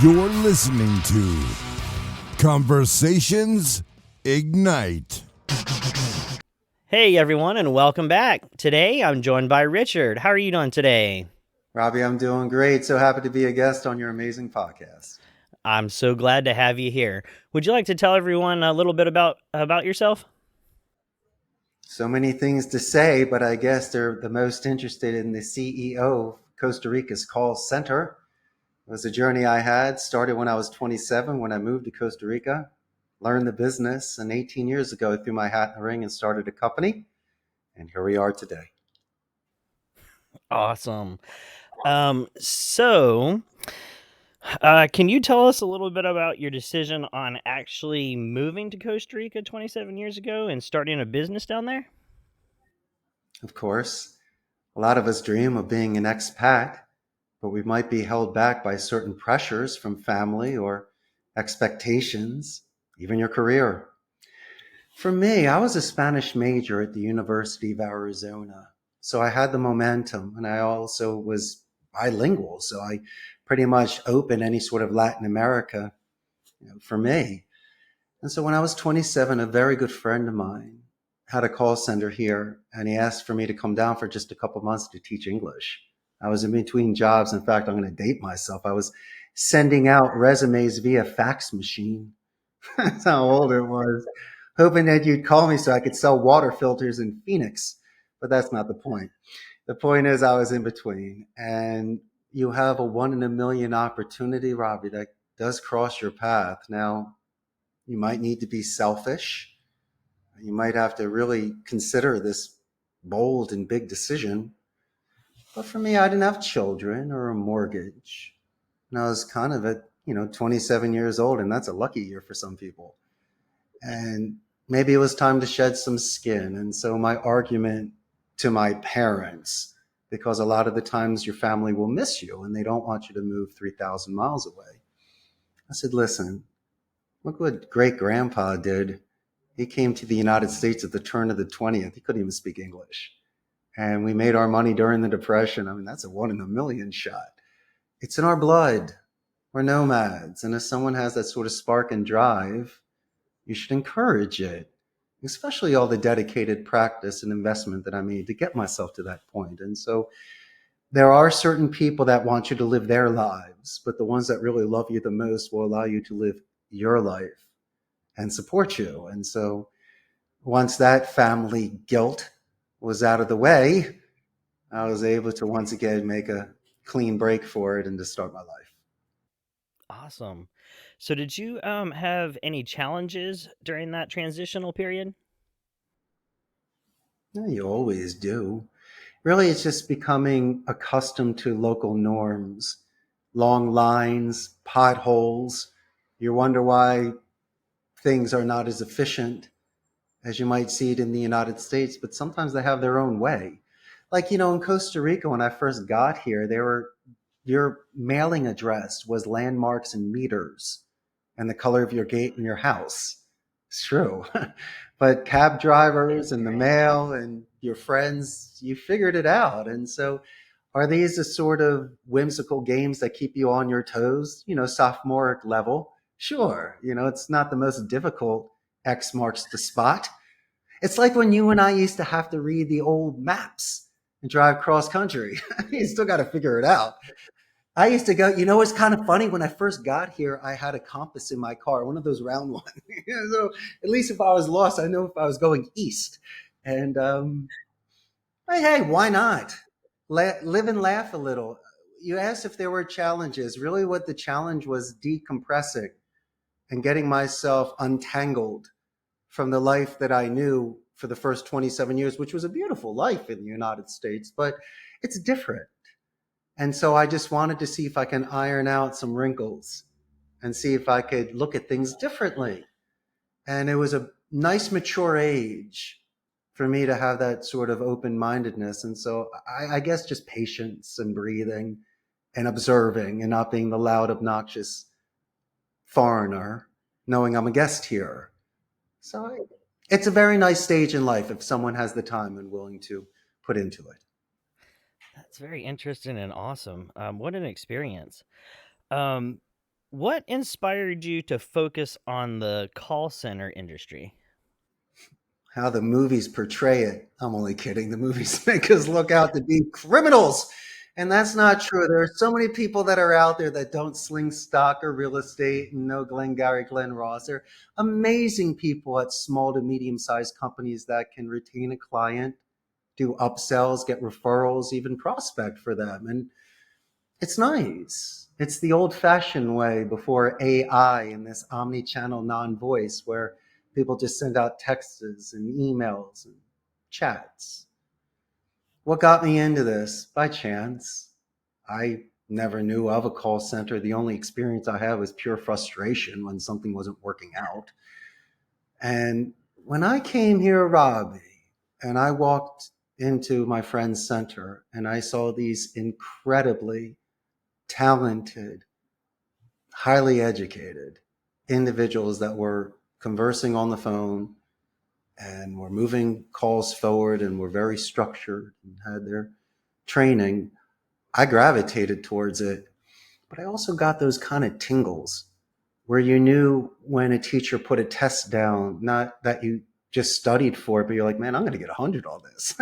You're listening to Conversations Ignite. Hey everyone, and welcome back. Today I'm joined by Richard. How are you doing today? Robbie, I'm doing great. So happy to be a guest on your amazing podcast. I'm so glad to have you here. Would you like to tell everyone a little bit about yourself? So many things to say, but I guess they're the most interested in the CEO of Costa Rica's call center. It was a journey I had, started when I was 27 when I moved to Costa Rica, learned the business, and 18 years ago threw my hat in the ring and started a company. And here we are today. Awesome. So, can you tell us a little bit about your decision on actually moving to Costa Rica 27 years ago and starting a business down there? Of course, a lot of us dream of being an expat, but we might be held back by certain pressures from family or expectations, even your career. For me, I was a Spanish major at the University of Arizona. So I had the momentum, and I also was bilingual. So I pretty much opened any sort of Latin America, for me. And so when I was 27, a very good friend of mine had a call center here, and he asked for me to come down for just a couple months to teach English. I was in between jobs. In fact, I'm going to date myself. I was sending out resumes via fax machine. That's how old it was. Hoping that you'd call me so I could sell water filters in Phoenix. But that's not the point. The point is I was in between. And you have a 1 in a million opportunity, Robbie, that does cross your path. Now, you might need to be selfish. You might have to really consider this bold and big decision. But for me, I didn't have children or a mortgage. And I was kind of at, 27 years old, and that's a lucky year for some people. And maybe it was time to shed some skin. And so my argument to my parents, because a lot of the times your family will miss you and they don't want you to move 3,000 miles away. I said, listen, look what great grandpa did. He came to the United States at the turn of the 20th. He couldn't even speak English. And we made our money during the Depression. I mean, that's a 1 in a million shot. It's in our blood. We're nomads. And if someone has that sort of spark and drive, you should encourage it, especially all the dedicated practice and investment that I made to get myself to that point. And so there are certain people that want you to live their lives, but the ones that really love you the most will allow you to live your life and support you. And so once that family guilt was out of the way, I was able to once again make a clean break for it and to start my life. Awesome. So, did you have any challenges during that transitional period? Yeah, you always do. Really, it's just becoming accustomed to local norms, long lines, potholes. You wonder why things are not as efficient as you might see it in the United States, but sometimes they have their own way. Like, in Costa Rica, when I first got here, your mailing address was landmarks and meters and the color of your gate in your house. It's true. But cab drivers and the mail and your friends, you figured it out. And so are these the sort of whimsical games that keep you on your toes, sophomoric level? Sure. It's not the most difficult X marks the spot. It's like when you and I used to have to read the old maps and drive cross country. You still got to figure it out. I used to go, it's kind of funny. When I first got here, I had a compass in my car, one of those round ones. So at least if I was lost, I know if I was going east. And hey, why not? Live and laugh a little. You asked if there were challenges. Really, what the challenge was decompressing and getting myself untangled from the life that I knew for the first 27 years, which was a beautiful life in the United States, but it's different. And so I just wanted to see if I can iron out some wrinkles and see if I could look at things differently. And it was a nice, mature age for me to have that sort of open-mindedness. And so I guess just patience and breathing and observing and not being the loud, obnoxious foreigner, knowing I'm a guest here. So it's a very nice stage in life if someone has the time and willing to put into it. That's very interesting and awesome. What an experience. Um, What inspired you to focus on the call center industry? How the movies portray it. I'm only kidding. The movies make us look out to be criminals. And that's not true. There are so many people that are out there that don't sling stock or real estate and know Glengarry Glen Ross. They're amazing people at small to medium sized companies that can retain a client, do upsells, get referrals, even prospect for them. And it's nice. It's the old fashioned way before AI and this omni channel non voice where people just send out texts and emails and chats. What got me into this? By chance. I never knew of a call center. The only experience I had was pure frustration when something wasn't working out. And when I came here, Robbie, and I walked into my friend's center and I saw these incredibly talented, highly educated individuals that were conversing on the phone and were moving calls forward and were very structured and had their training, I gravitated towards it. But I also got those kind of tingles where you knew when a teacher put a test down, not that you just studied for it, but you're like, man, I'm going to get 100 on this.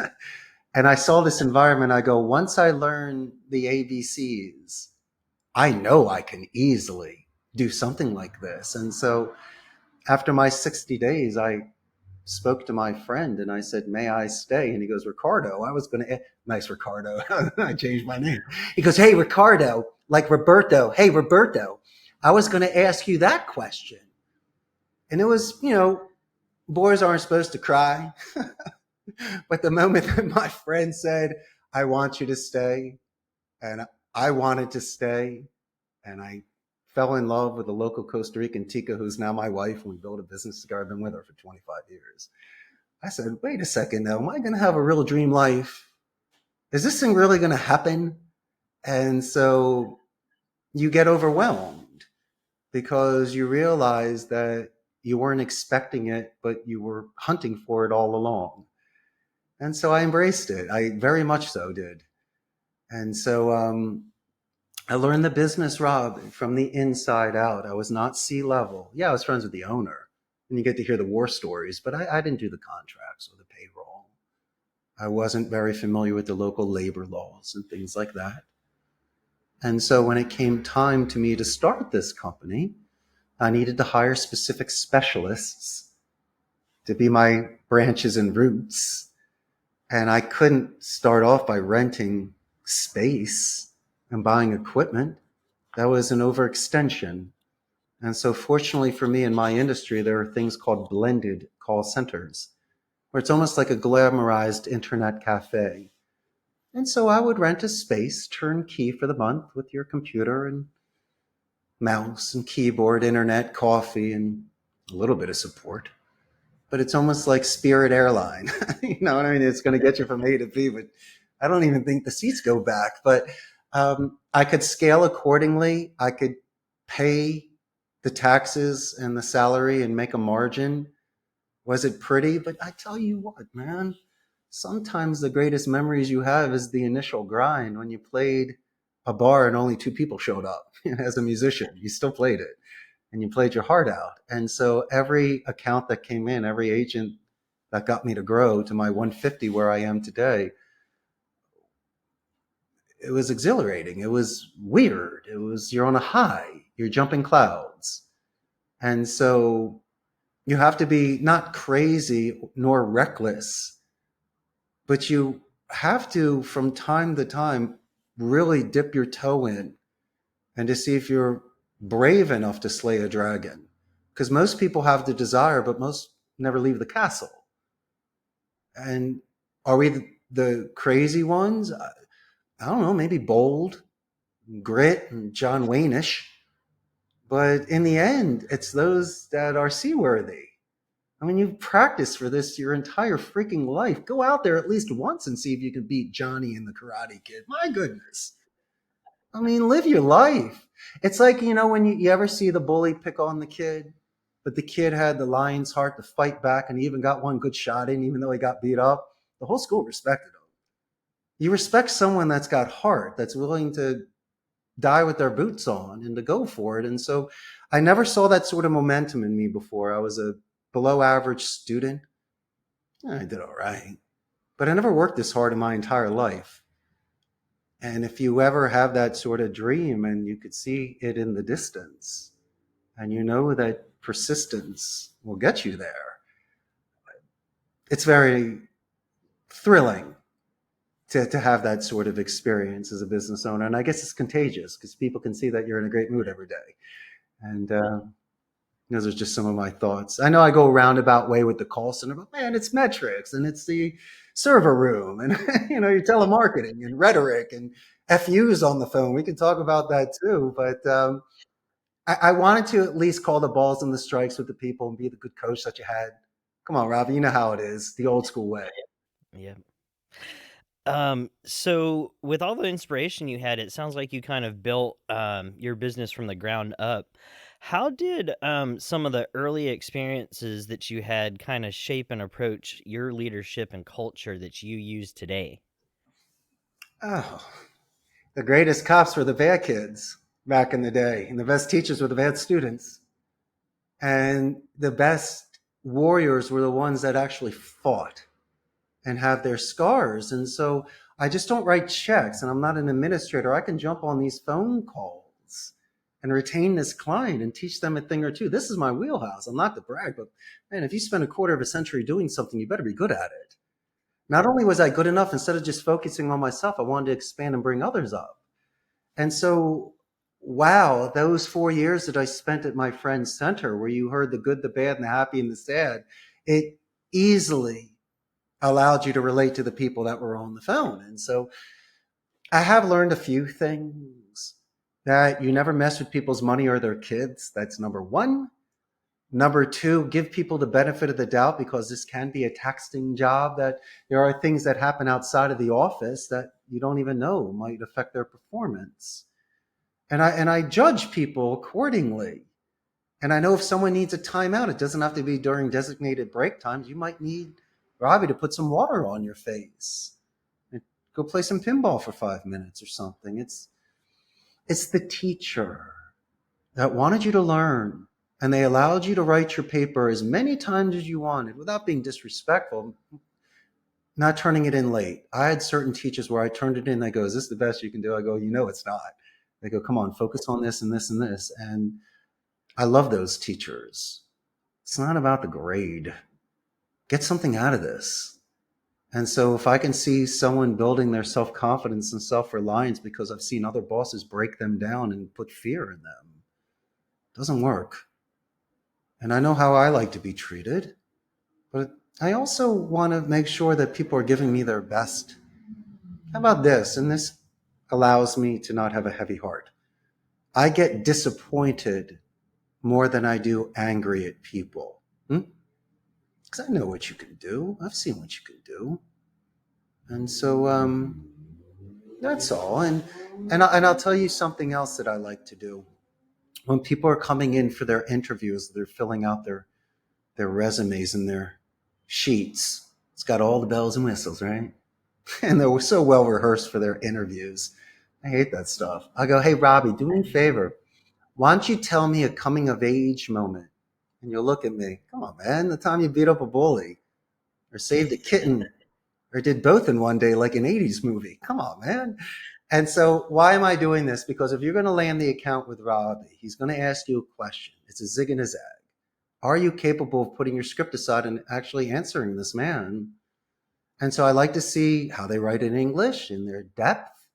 And I saw this environment. I go, once I learn the ABCs, I know I can easily do something like this. And so after my 60 days, I spoke to my friend and I said, may I stay? And he goes, Ricardo, I was going to, nice Ricardo. I changed my name. He goes, hey, Ricardo, like Roberto. Hey, Roberto, I was going to ask you that question. And it was, boys aren't supposed to cry. But the moment that my friend said, I want you to stay, and I wanted to stay, and I fell in love with a local Costa Rican Tika, who's now my wife, and we built a business together. I've been with her for 25 years. I said, wait a second now, am I going to have a real dream life? Is this thing really going to happen? And so you get overwhelmed because you realize that you weren't expecting it, but you were hunting for it all along. And so I embraced it. I very much so did. And so I learned the business, Rob, from the inside out. I was not C-level. Yeah, I was friends with the owner, and you get to hear the war stories, but I didn't do the contracts or the payroll. I wasn't very familiar with the local labor laws and things like that. And so when it came time to me to start this company, I needed to hire specific specialists to be my branches and roots. And I couldn't start off by renting space and buying equipment. That was an overextension. And so fortunately for me in my industry, there are things called blended call centers, where it's almost like a glamorized internet cafe. And so I would rent a space, turnkey for the month with your computer and mouse and keyboard, internet, coffee, and a little bit of support. But it's almost like Spirit Airline. You know what I mean? It's going to get you from A to B, but I don't even think the seats go back. But I could scale accordingly. I could pay the taxes and the salary and make a margin. Was it pretty? But I tell you what, man, sometimes the greatest memories you have is the initial grind when you played a bar and only two people showed up as a musician. You still played it and you played your heart out. And so every account that came in, every agent that got me to grow to my 150 where I am today, it was exhilarating. It was weird. It was, you're on a high, you're jumping clouds. And so you have to be not crazy nor reckless, but you have to, from time to time, really dip your toe in and to see if you're brave enough to slay a dragon. Because most people have the desire, but most never leave the castle. And are we the crazy ones? I don't know, maybe bold, grit, and John Wayne-ish. But in the end, it's those that are seaworthy. I mean, you've practiced for this your entire freaking life. Go out there at least once and see if you can beat Johnny and the Karate Kid. My goodness. I mean, live your life. It's like, when you ever see the bully pick on the kid, but the kid had the lion's heart to fight back and he even got one good shot in, even though he got beat up. The whole school respected him. You respect someone that's got heart, that's willing to die with their boots on and to go for it. And so I never saw that sort of momentum in me before. I was a below average student. I did all right, but I never worked this hard in my entire life. And if you ever have that sort of dream and you could see it in the distance and you know that persistence will get you there, it's very thrilling to have that sort of experience as a business owner. And I guess it's contagious because people can see that you're in a great mood every day. And those are just some of my thoughts. I know I go a roundabout way with the call center, but man, it's metrics and it's the server room and your telemarketing and rhetoric and FUs on the phone. We can talk about that too. But I wanted to at least call the balls and the strikes with the people and be the good coach that you had. Come on, Robbie, you know how it is, the old school way. Yeah. So with all the inspiration you had, it sounds like you kind of built your business from the ground up. How did some of the early experiences that you had kind of shape and approach your leadership and culture that you use today? Oh, the greatest cops were the bad kids back in the day, and the best teachers were the bad students. And the best warriors were the ones that actually fought and have their scars. And so I just don't write checks and I'm not an administrator. I can jump on these phone calls and retain this client and teach them a thing or two. This is my wheelhouse. I'm not to brag, but man, if you spend a quarter of a century doing something, you better be good at it. Not only was I good enough, instead of just focusing on myself, I wanted to expand and bring others up. And so, wow, those 4 years that I spent at my friend's center, where you heard the good, the bad, and the happy and the sad, it easily allowed you to relate to the people that were on the phone. And so I have learned a few things: that you never mess with people's money or their kids. That's number one. Number two, give people the benefit of the doubt, because this can be a taxing job, that there are things that happen outside of the office that you don't even know might affect their performance. And I judge people accordingly. And I know if someone needs a timeout, it doesn't have to be during designated break times. You might need Robbie to put some water on your face and go play some pinball for 5 minutes or something. It's the teacher that wanted you to learn, and they allowed you to write your paper as many times as you wanted without being disrespectful, not turning it in late. I had certain teachers where I turned it in. They go, "Is this the best you can do?" I go, it's not. They go, "Come on, focus on this and this and this." And I love those teachers. It's not about the grade. Get something out of this. And so if I can see someone building their self-confidence and self-reliance because I've seen other bosses break them down and put fear in them, it doesn't work. And I know how I like to be treated, but I also want to make sure that people are giving me their best. How about this? And this allows me to not have a heavy heart. I get disappointed more than I do angry at people. Because I know what you can do. I've seen what you can do. And so that's all. And I'll tell you something else that I like to do. When people are coming in for their interviews, they're filling out their resumes and their sheets. It's got all the bells and whistles, right? And they're so well rehearsed for their interviews. I hate that stuff. I go, "Hey, Robbie, do me a favor. Why don't you tell me a coming of age moment?" And you'll look at me. "Come on, man. The time you beat up a bully or saved a kitten or did both in one day like an 80s movie. Come on, man." And so why am I doing this? Because if you're going to land the account with Robbie, he's going to ask you a question. It's a zig and a zag. Are you capable of putting your script aside and actually answering this man? And so I like to see how they write in English, in their depth,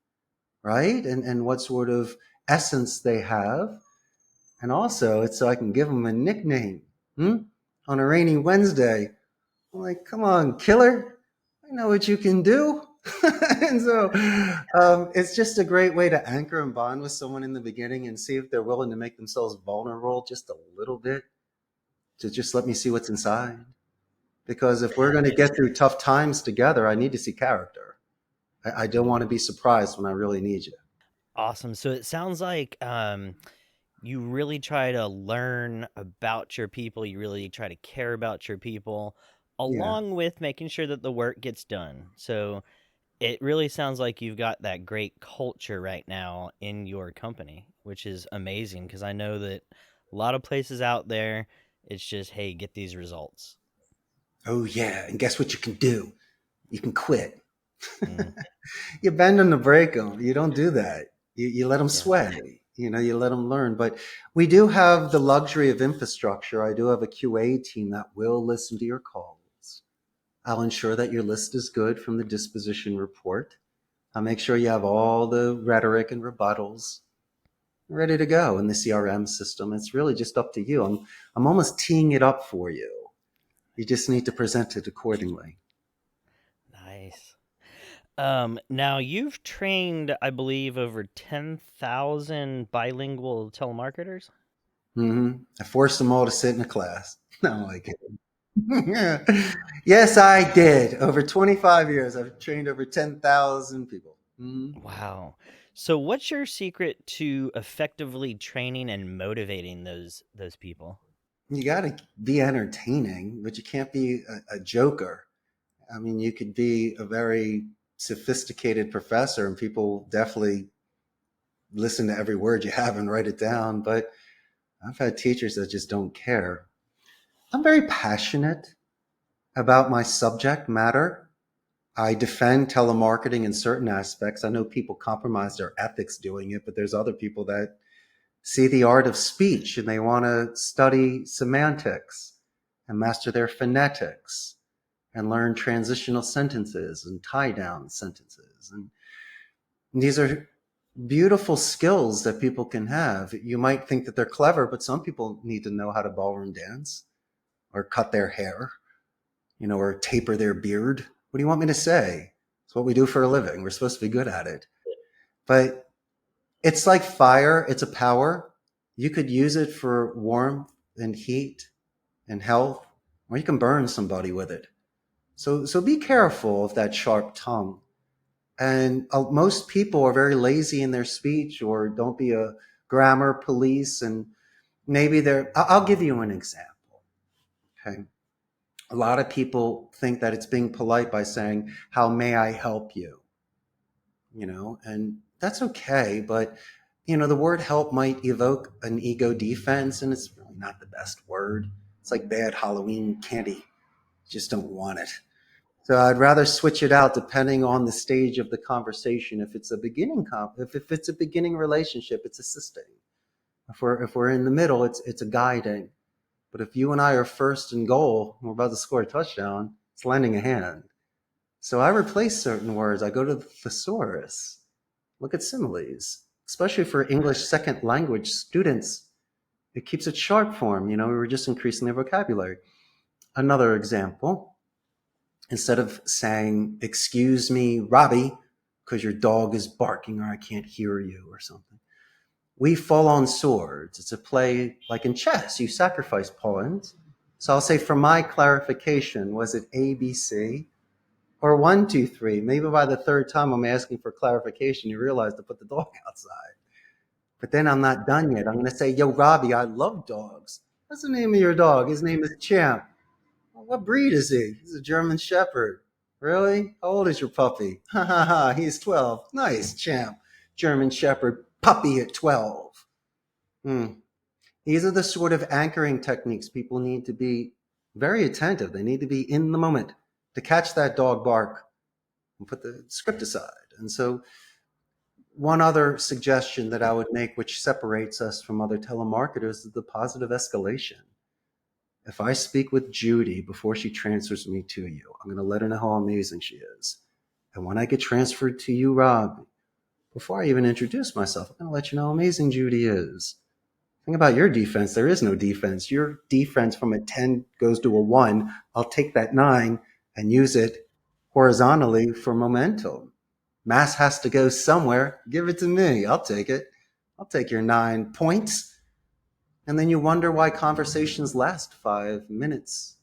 right? And what sort of essence they have. And also, it's so I can give them a nickname. On a rainy Wednesday, I'm like, "Come on, killer. I know what you can do." And so it's just a great way to anchor and bond with someone in the beginning and see if they're willing to make themselves vulnerable just a little bit, to just let me see what's inside. Because if we're going to get through tough times together, I need to see character. I don't want to be surprised when I really need you. Awesome. So it sounds like you really try to learn about your people. You really try to care about your people, Yeah. along with making sure that the work gets done. So It really sounds like you've got that great culture right now in your company, which is amazing because I know that a lot of places out there, it's just, hey, get these results. Oh, yeah. And guess what you can do? You can quit. Mm, You bend them to break them. You don't do that. You let them yeah. sway. You let them learn. But we do have the luxury of infrastructure. I do have a QA team that will listen to your calls. I'll ensure that your list is good from the disposition report. I'll make sure you have all the rhetoric and rebuttals ready to go in the CRM system. It's really just up to you. I'm almost teeing it up for you. You just need to present it accordingly. Nice. Now you've trained, I believe, over 10,000 bilingual telemarketers. I forced them all to sit in a class. No, I can't. Yes, I did. Over 25 years, I've trained over 10,000 people. Wow. So what's your secret to effectively training and motivating those people? You got to be entertaining, but you can't be a joker. I mean, you could be a very sophisticated professor, and people definitely listen to every word you have and write it down. But I've had teachers that just don't care. I'm very passionate about my subject matter. I defend telemarketing in certain aspects. I know people compromise their ethics doing it, but there's other people that see the art of speech and they want to study semantics and master their phonetics and learn transitional sentences and tie down sentences. And these are beautiful skills that people can have. You might think that they're clever, but some people need to know how to ballroom dance or cut their hair, or taper their beard. What do you want me to say? It's what we do for a living. We're supposed to be good at it. But it's like fire, it's a power. You could use it for warmth and heat and health, or you can burn somebody with it. So be careful of that sharp tongue. And most people are very lazy in their speech or don't be a grammar police. And maybe I'll give you an example. Okay. A lot of people think that it's being polite by saying, "How may I help you?" And that's okay. But, the word help might evoke an ego defense, and it's really not the best word. It's like bad Halloween candy. You just don't want it. So I'd rather switch it out depending on the stage of the conversation. If it's a beginning if it's a beginning relationship, it's assisting. If we're in the middle, it's a guiding. But if you and I are first and goal, and we're about to score a touchdown, it's lending a hand. So I replace certain words. I go to the thesaurus. Look at similes, especially for English second language students. It keeps it sharp for them. We were just increasing their vocabulary. Another example, instead of saying, "Excuse me, Robbie, because your dog is barking or I can't hear you," or something, we fall on swords. It's a play like in chess. You sacrifice pawns. So I'll say, for my clarification, was it A, B, C? Or 1, 2, 3? Maybe by the third time I'm asking for clarification, you realize to put the dog outside. But then I'm not done yet. I'm going to say, "Yo, Robbie, I love dogs. What's the name of your dog?" "His name is Champ." "Well, what breed is he?" "He's a German Shepherd." "Really? How old is your puppy?" "Ha ha ha, he's 12. Nice, Champ. German Shepherd puppy at 12. Hmm. These are the sort of anchoring techniques people need to be very attentive. They need to be in the moment to catch that dog bark and put the script aside. And so, one other suggestion that I would make, which separates us from other telemarketers, is the positive escalation. If I speak with Judy before she transfers me to you, I'm going to let her know how amazing she is. And when I get transferred to you, Rob, before I even introduce myself, I'm going to let you know how amazing Judy is. Think about your defense. There is no defense. Your defense from a 10 goes to a 1. I'll take that 9 and use it horizontally for momentum. Mass has to go somewhere. Give it to me. I'll take it. I'll take your 9 points. And then you wonder why conversations last 5 minutes.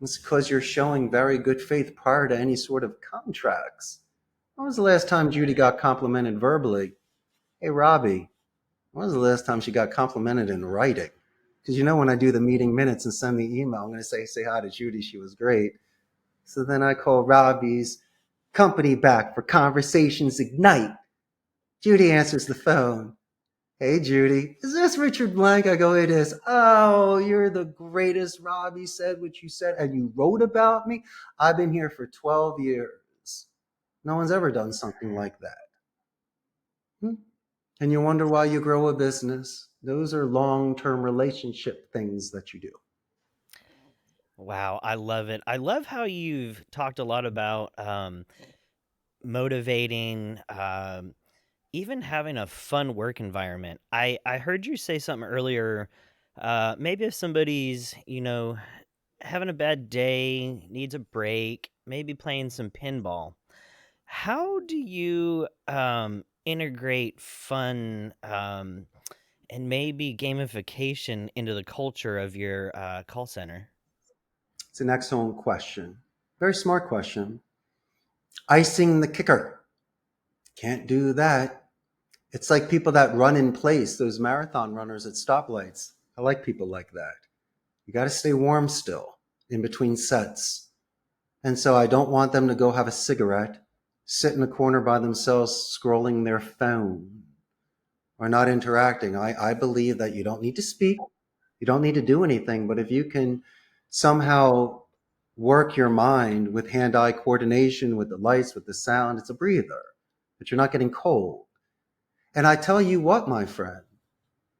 It's because you're showing very good faith prior to any sort of contracts. When was the last time Judy got complimented verbally? "Hey, Robbie, when was the last time she got complimented in writing?" Because when I do the meeting minutes and send the email, I'm going to say hi to Judy. She was great. So then I call Robbie's Company back for Conversations Ignite. Judy answers the phone. Hey, Judy, is this Richard Blank? I go, it is. Oh, you're the greatest. Robbie said what you said, and you wrote about me. I've been here for 12 years. No one's ever done something like that. And you wonder why you grow a business. Those are long-term relationship things that you do. Wow, I love it. I love how you've talked a lot about motivating, even having a fun work environment. I heard you say something earlier. Maybe if somebody's, having a bad day, needs a break, maybe playing some pinball. How do you integrate fun and maybe gamification into the culture of your call center? It's an excellent question. Very smart question. Icing the kicker. Can't do that. It's like people that run in place, those marathon runners at stoplights. I like people like that. You got to stay warm still in between sets. And so I don't want them to go have a cigarette, sit in a corner by themselves scrolling their phone or not interacting. I believe that you don't need to speak. You don't need to do anything. But if you can somehow work your mind with hand-eye coordination, with the lights, with the sound, it's a breather. But you're not getting cold. And I tell you what, my friend,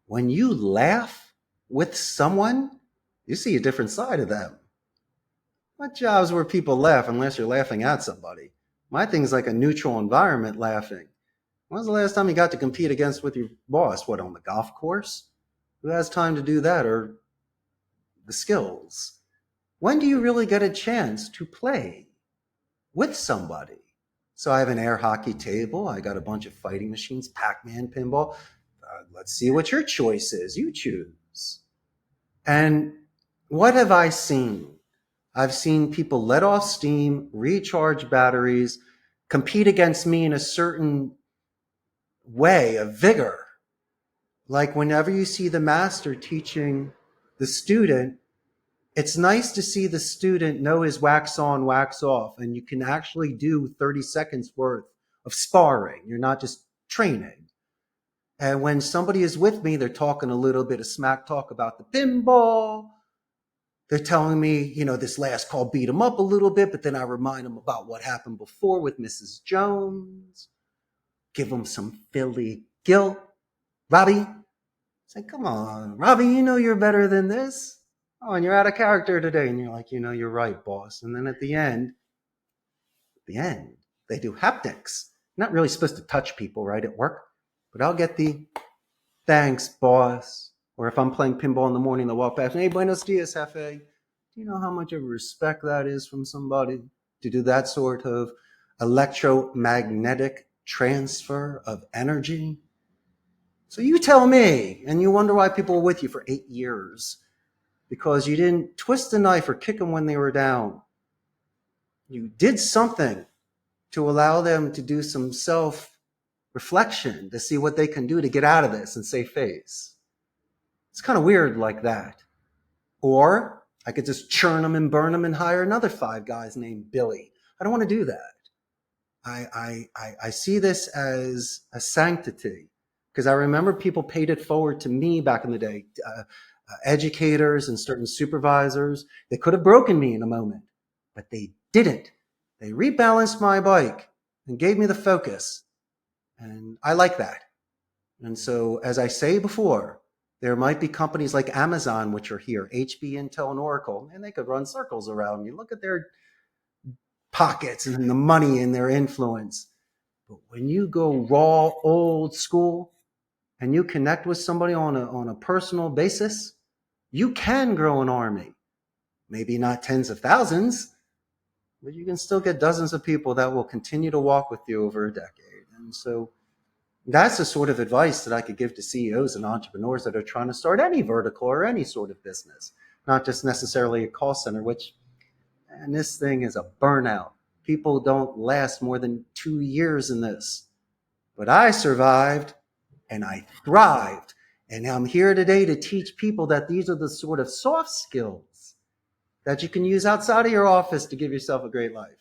when you laugh with someone, you see a different side of them. What jobs where people laugh unless you're laughing at somebody? My thing's like a neutral environment laughing. When's the last time you got to compete against with your boss? What, on the golf course? Who has time to do that, or the skills? When do you really get a chance to play with somebody? So I have an air hockey table. I got a bunch of fighting machines, Pac-Man, pinball. Let's see what your choice is. You choose. And what have I seen? I've seen people let off steam, recharge batteries, compete against me in a certain way of vigor. Like whenever you see the master teaching the student, it's nice to see the student know his wax on, wax off, and you can actually do 30 seconds worth of sparring. You're not just training. And when somebody is with me, they're talking a little bit of smack talk about the pinball. They're telling me, this last call beat them up a little bit, but then I remind them about what happened before with Mrs. Jones. Give them some Philly guilt. Robbie, say, come on, Robbie, you're better than this. Oh, and you're out of character today. And you're like, you're right, boss. And then at the end, they do haptics. You're not really supposed to touch people, right, at work? But I'll get the thanks, boss. Or if I'm playing pinball in the morning, they'll walk past me, hey, buenos dias, jefe. Do you know how much of respect that is from somebody to do that sort of electromagnetic transfer of energy? So you tell me, and you wonder why people were with you for 8 years. Because you didn't twist the knife or kick them when they were down. You did something to allow them to do some self-reflection, to see what they can do to get out of this and save face. It's kind of weird like that. Or I could just churn them and burn them and hire another 5 guys named Billy. I don't want to do that. I see this as a sanctity, because I remember people paid it forward to me back in the day. Educators and certain supervisors, they could have broken me in a moment, but they didn't. They rebalanced my bike and gave me the focus. And I like that. And so, as I say before, there might be companies like Amazon, which are here, HP, Intel, and Oracle, and they could run circles around you. Look at their pockets and the money and their influence. But when you go raw, old school, and you connect with somebody on a personal basis, you can grow an army. Maybe not tens of thousands, but you can still get dozens of people that will continue to walk with you over a decade. And so that's the sort of advice that I could give to CEOs and entrepreneurs that are trying to start any vertical or any sort of business, not just necessarily a call center, which, and this thing is a burnout. People don't last more than 2 years in this. But I survived and I thrived. And I'm here today to teach people that these are the sort of soft skills that you can use outside of your office to give yourself a great life.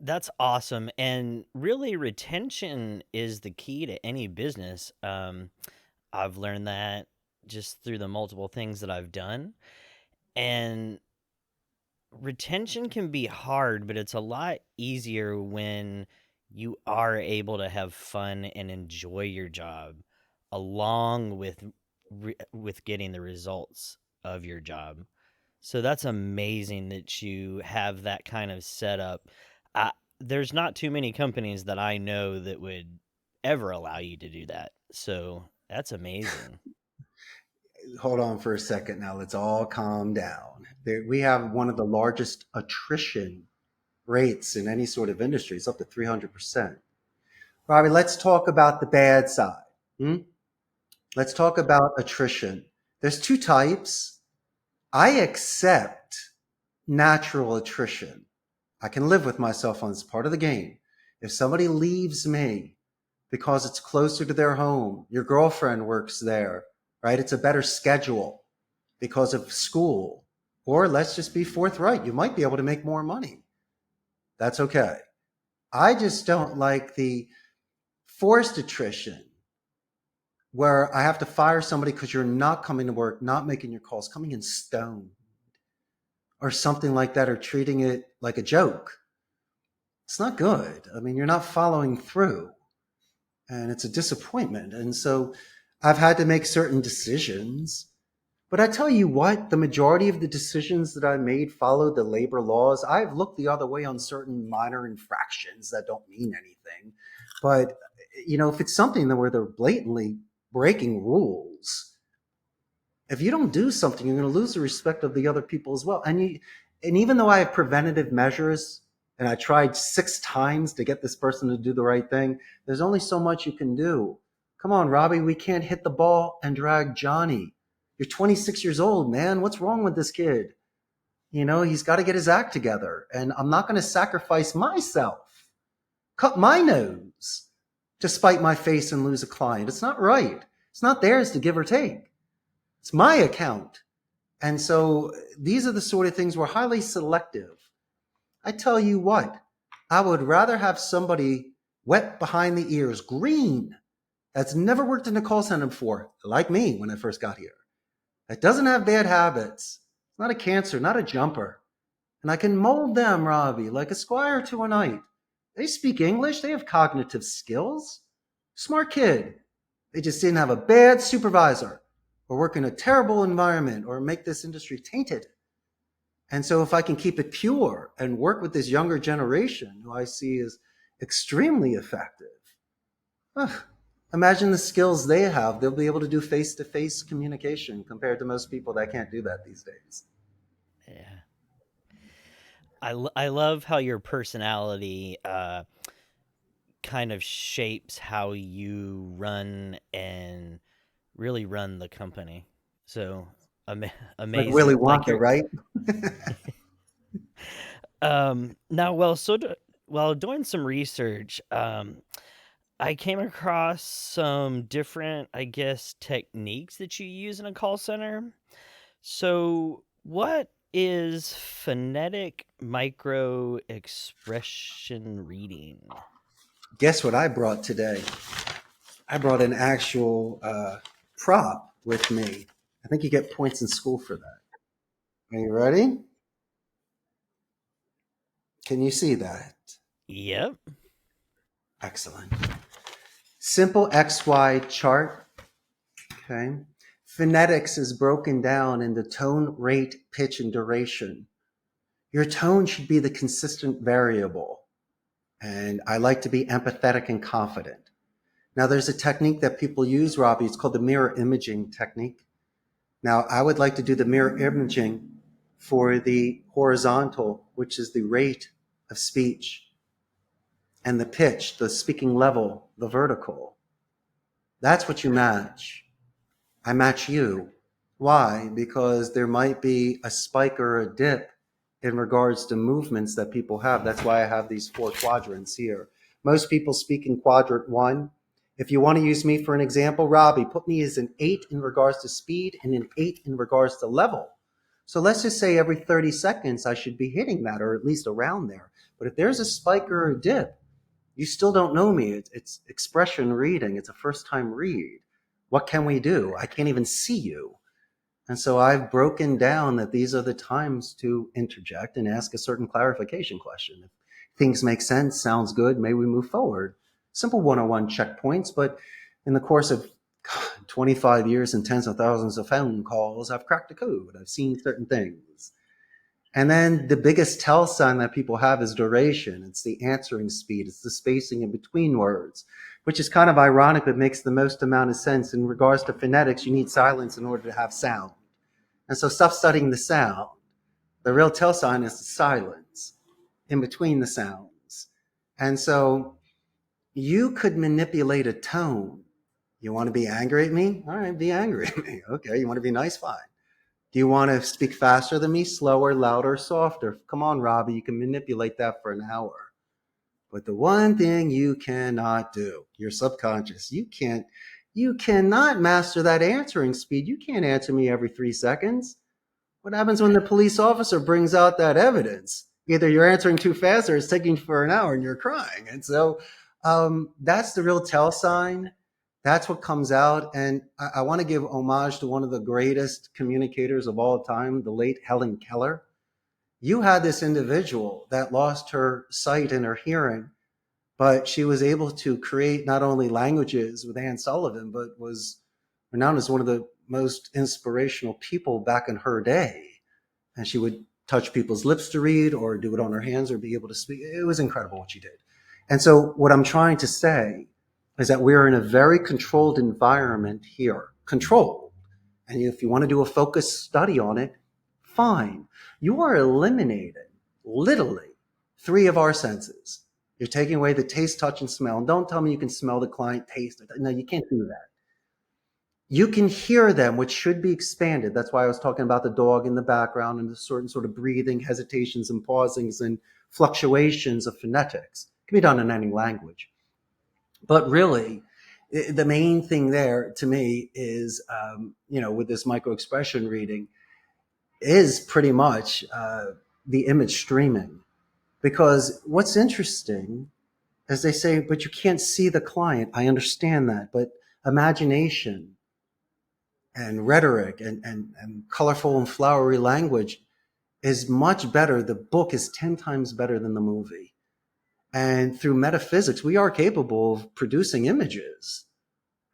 That's awesome. And really, retention is the key to any business. I've learned that just through the multiple things that I've done. And retention can be hard, but it's a lot easier when you are able to have fun and enjoy your job along with getting the results of your job. So that's amazing that you have that kind of setup. There's not too many companies that I know that would ever allow you to do that. So that's amazing. Hold on for a second now. Let's all calm down. We have one of the largest attrition rates in any sort of industry. It's up to 300%. Robbie, let's talk about the bad side. Hmm? Let's talk about attrition. There's two types. I accept natural attrition. I can live with myself on this part of the game. If somebody leaves me because it's closer to their home, your girlfriend works there, right? It's a better schedule because of school. Or let's just be forthright, you might be able to make more money. That's okay. I just don't like the forced attrition where I have to fire somebody because you're not coming to work, not making your calls, coming in stoned or something like that, or treating it like a joke. It's not good. I mean, you're not following through, and it's a disappointment. And so I've had to make certain decisions. But I tell you what, the majority of the decisions that I made followed the labor laws. I've looked the other way on certain minor infractions that don't mean anything. But, if it's something that where they're blatantly breaking rules, if you don't do something, you're going to lose the respect of the other people as well. And even though I have preventative measures, and I tried 6 times to get this person to do the right thing, there's only so much you can do. Come on, Robbie, we can't hit the ball and drag Johnny. You're 26 years old, man. What's wrong with this kid? He's got to get his act together. And I'm not going to sacrifice myself, cut my nose to spite my face and lose a client. It's not right. It's not theirs to give or take. It's my account. And so these are the sort of things we're highly selective. I tell you what, I would rather have somebody wet behind the ears, green, that's never worked in a call center before, like me when I first got here, that doesn't have bad habits. It's not a cancer, not a jumper. And I can mold them, Robbie, like a squire to a knight. They speak English. They have cognitive skills. Smart kid. They just didn't have a bad supervisor or work in a terrible environment or make this industry tainted. And so if I can keep it pure and work with this younger generation who I see as extremely effective, imagine the skills they have. They'll be able to do face-to-face communication compared to most people that can't do that these days. Yeah. I love how your personality kind of shapes how you run and really run the company. So Like Willy amazing. Like Wonka, you're right? now while doing some research, I came across some different, I guess, techniques that you use in a call center. So, what is phonetic micro expression reading? Guess what I brought today? I brought an actual prop with me. I think you get points in school for that. Are you ready? Can you see that? Yep. Excellent. Simple XY chart. Okay. Phonetics is broken down into tone, rate, pitch, and duration. Your tone should be the consistent variable. And I like to be empathetic and confident. Now, there's a technique that people use, Robbie. It's called the mirror imaging technique. Now, I would like to do the mirror imaging for the horizontal, which is the rate of speech, and the pitch, the speaking level, the vertical. That's what you match. I match you. Why? Because there might be a spike or a dip in regards to movements that people have. That's why I have these 4 quadrants here. Most people speak in quadrant 1. If you want to use me for an example, Robbie, put me as an 8 in regards to speed and an 8 in regards to level. So let's just say every 30 seconds I should be hitting that, or at least around there. But if there's a spike or a dip, you still don't know me. It's expression reading. It's a first time read. What can we do? I can't even see you. And so I've broken down that these are the times to interject and ask a certain clarification question. If things make sense, sounds good, may we move forward? Simple 101 checkpoints, but in the course of 25 years and tens of thousands of phone calls, I've cracked the code. I've seen certain things. And then the biggest tell sign that people have is duration. It's the answering speed. It's the spacing in between words, which is kind of ironic, but makes the most amount of sense. In regards to phonetics, you need silence in order to have sound. And so stop studying the sound. The real tell sign is the silence in between the sounds. And so you could manipulate a tone. You want to be angry at me? All right, be angry at me. Okay, you want to be nice? Fine. Do you want to speak faster than me, slower, louder, softer? Come on, Robbie, you can manipulate that for an hour. But the one thing you cannot do, your subconscious, you cannot master that answering speed. You can't answer me every 3 seconds. What happens when the police officer brings out that evidence? Either you're answering too fast or it's taking for an hour and you're crying. And so that's the real tell sign. That's what comes out. And I want to give homage to one of the greatest communicators of all time, the late Helen Keller. You had this individual that lost her sight and her hearing, but she was able to create not only languages with Anne Sullivan, but was renowned as one of the most inspirational people back in her day. And she would touch people's lips to read or do it on her hands or be able to speak. It was incredible what she did. And so what I'm trying to say is that we're in a very controlled environment here, controlled. And if you want to do a focused study on it, fine. You are eliminating literally 3 of our senses. You're taking away the taste, touch, and smell. And don't tell me you can smell the client, taste it. No, you can't do that. You can hear them, which should be expanded. That's why I was talking about the dog in the background and the certain sort of breathing, hesitations and pausings and fluctuations of phonetics. It can be done in any language. But really, the main thing there to me is, with this micro expression reading, is pretty much the image streaming. Because what's interesting is they say, but you can't see the client. I understand that. But imagination and rhetoric and colorful and flowery language is much better. The book is 10 times better than the movie. And through metaphysics, we are capable of producing images.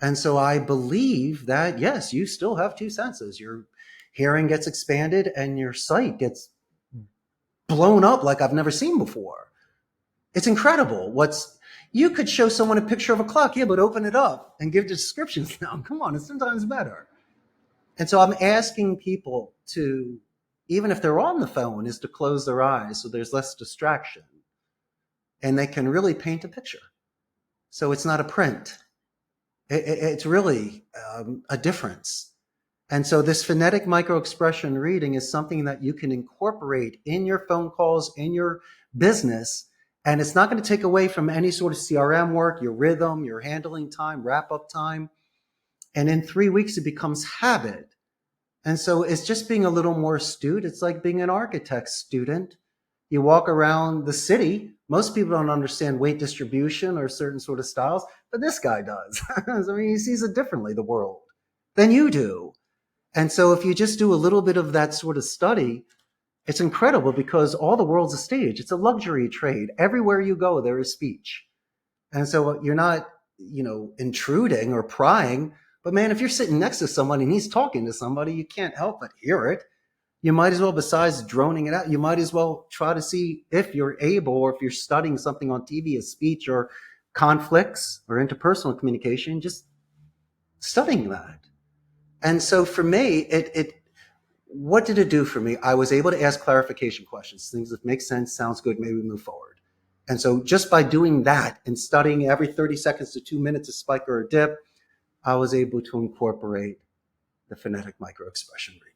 And so I believe that, yes, you still have 2 senses. Your hearing gets expanded and your sight gets blown up like I've never seen before. It's incredible. You could show someone a picture of a clock, yeah, but open it up and give descriptions now. Come on, it's sometimes better. And so I'm asking people to, even if they're on the phone, is to close their eyes so there's less distraction. And they can really paint a picture. So it's not a print. It's really a difference. And so this phonetic microexpression reading is something that you can incorporate in your phone calls, in your business. And it's not going to take away from any sort of CRM work, your rhythm, your handling time, wrap up time. And in 3 weeks, it becomes habit. And so it's just being a little more astute. It's like being an architect student. You walk around the city. Most people don't understand weight distribution or certain sort of styles, but this guy does. I mean, he sees it differently, the world, than you do. And so if you just do a little bit of that sort of study, it's incredible because all the world's a stage. It's a luxury trade. Everywhere you go, there is speech. And so you're not, intruding or prying. But man, if you're sitting next to someone and he's talking to somebody, you can't help but hear it. You might as well, besides droning it out, you might as well try to see if you're able, or if you're studying something on TV, a speech or conflicts or interpersonal communication, just studying that. And so for me, what did it do for me? I was able to ask clarification questions, things that make sense, sounds good, maybe we move forward. And so just by doing that and studying every 30 seconds to 2 minutes a spike or a dip, I was able to incorporate the phonetic microexpression reading.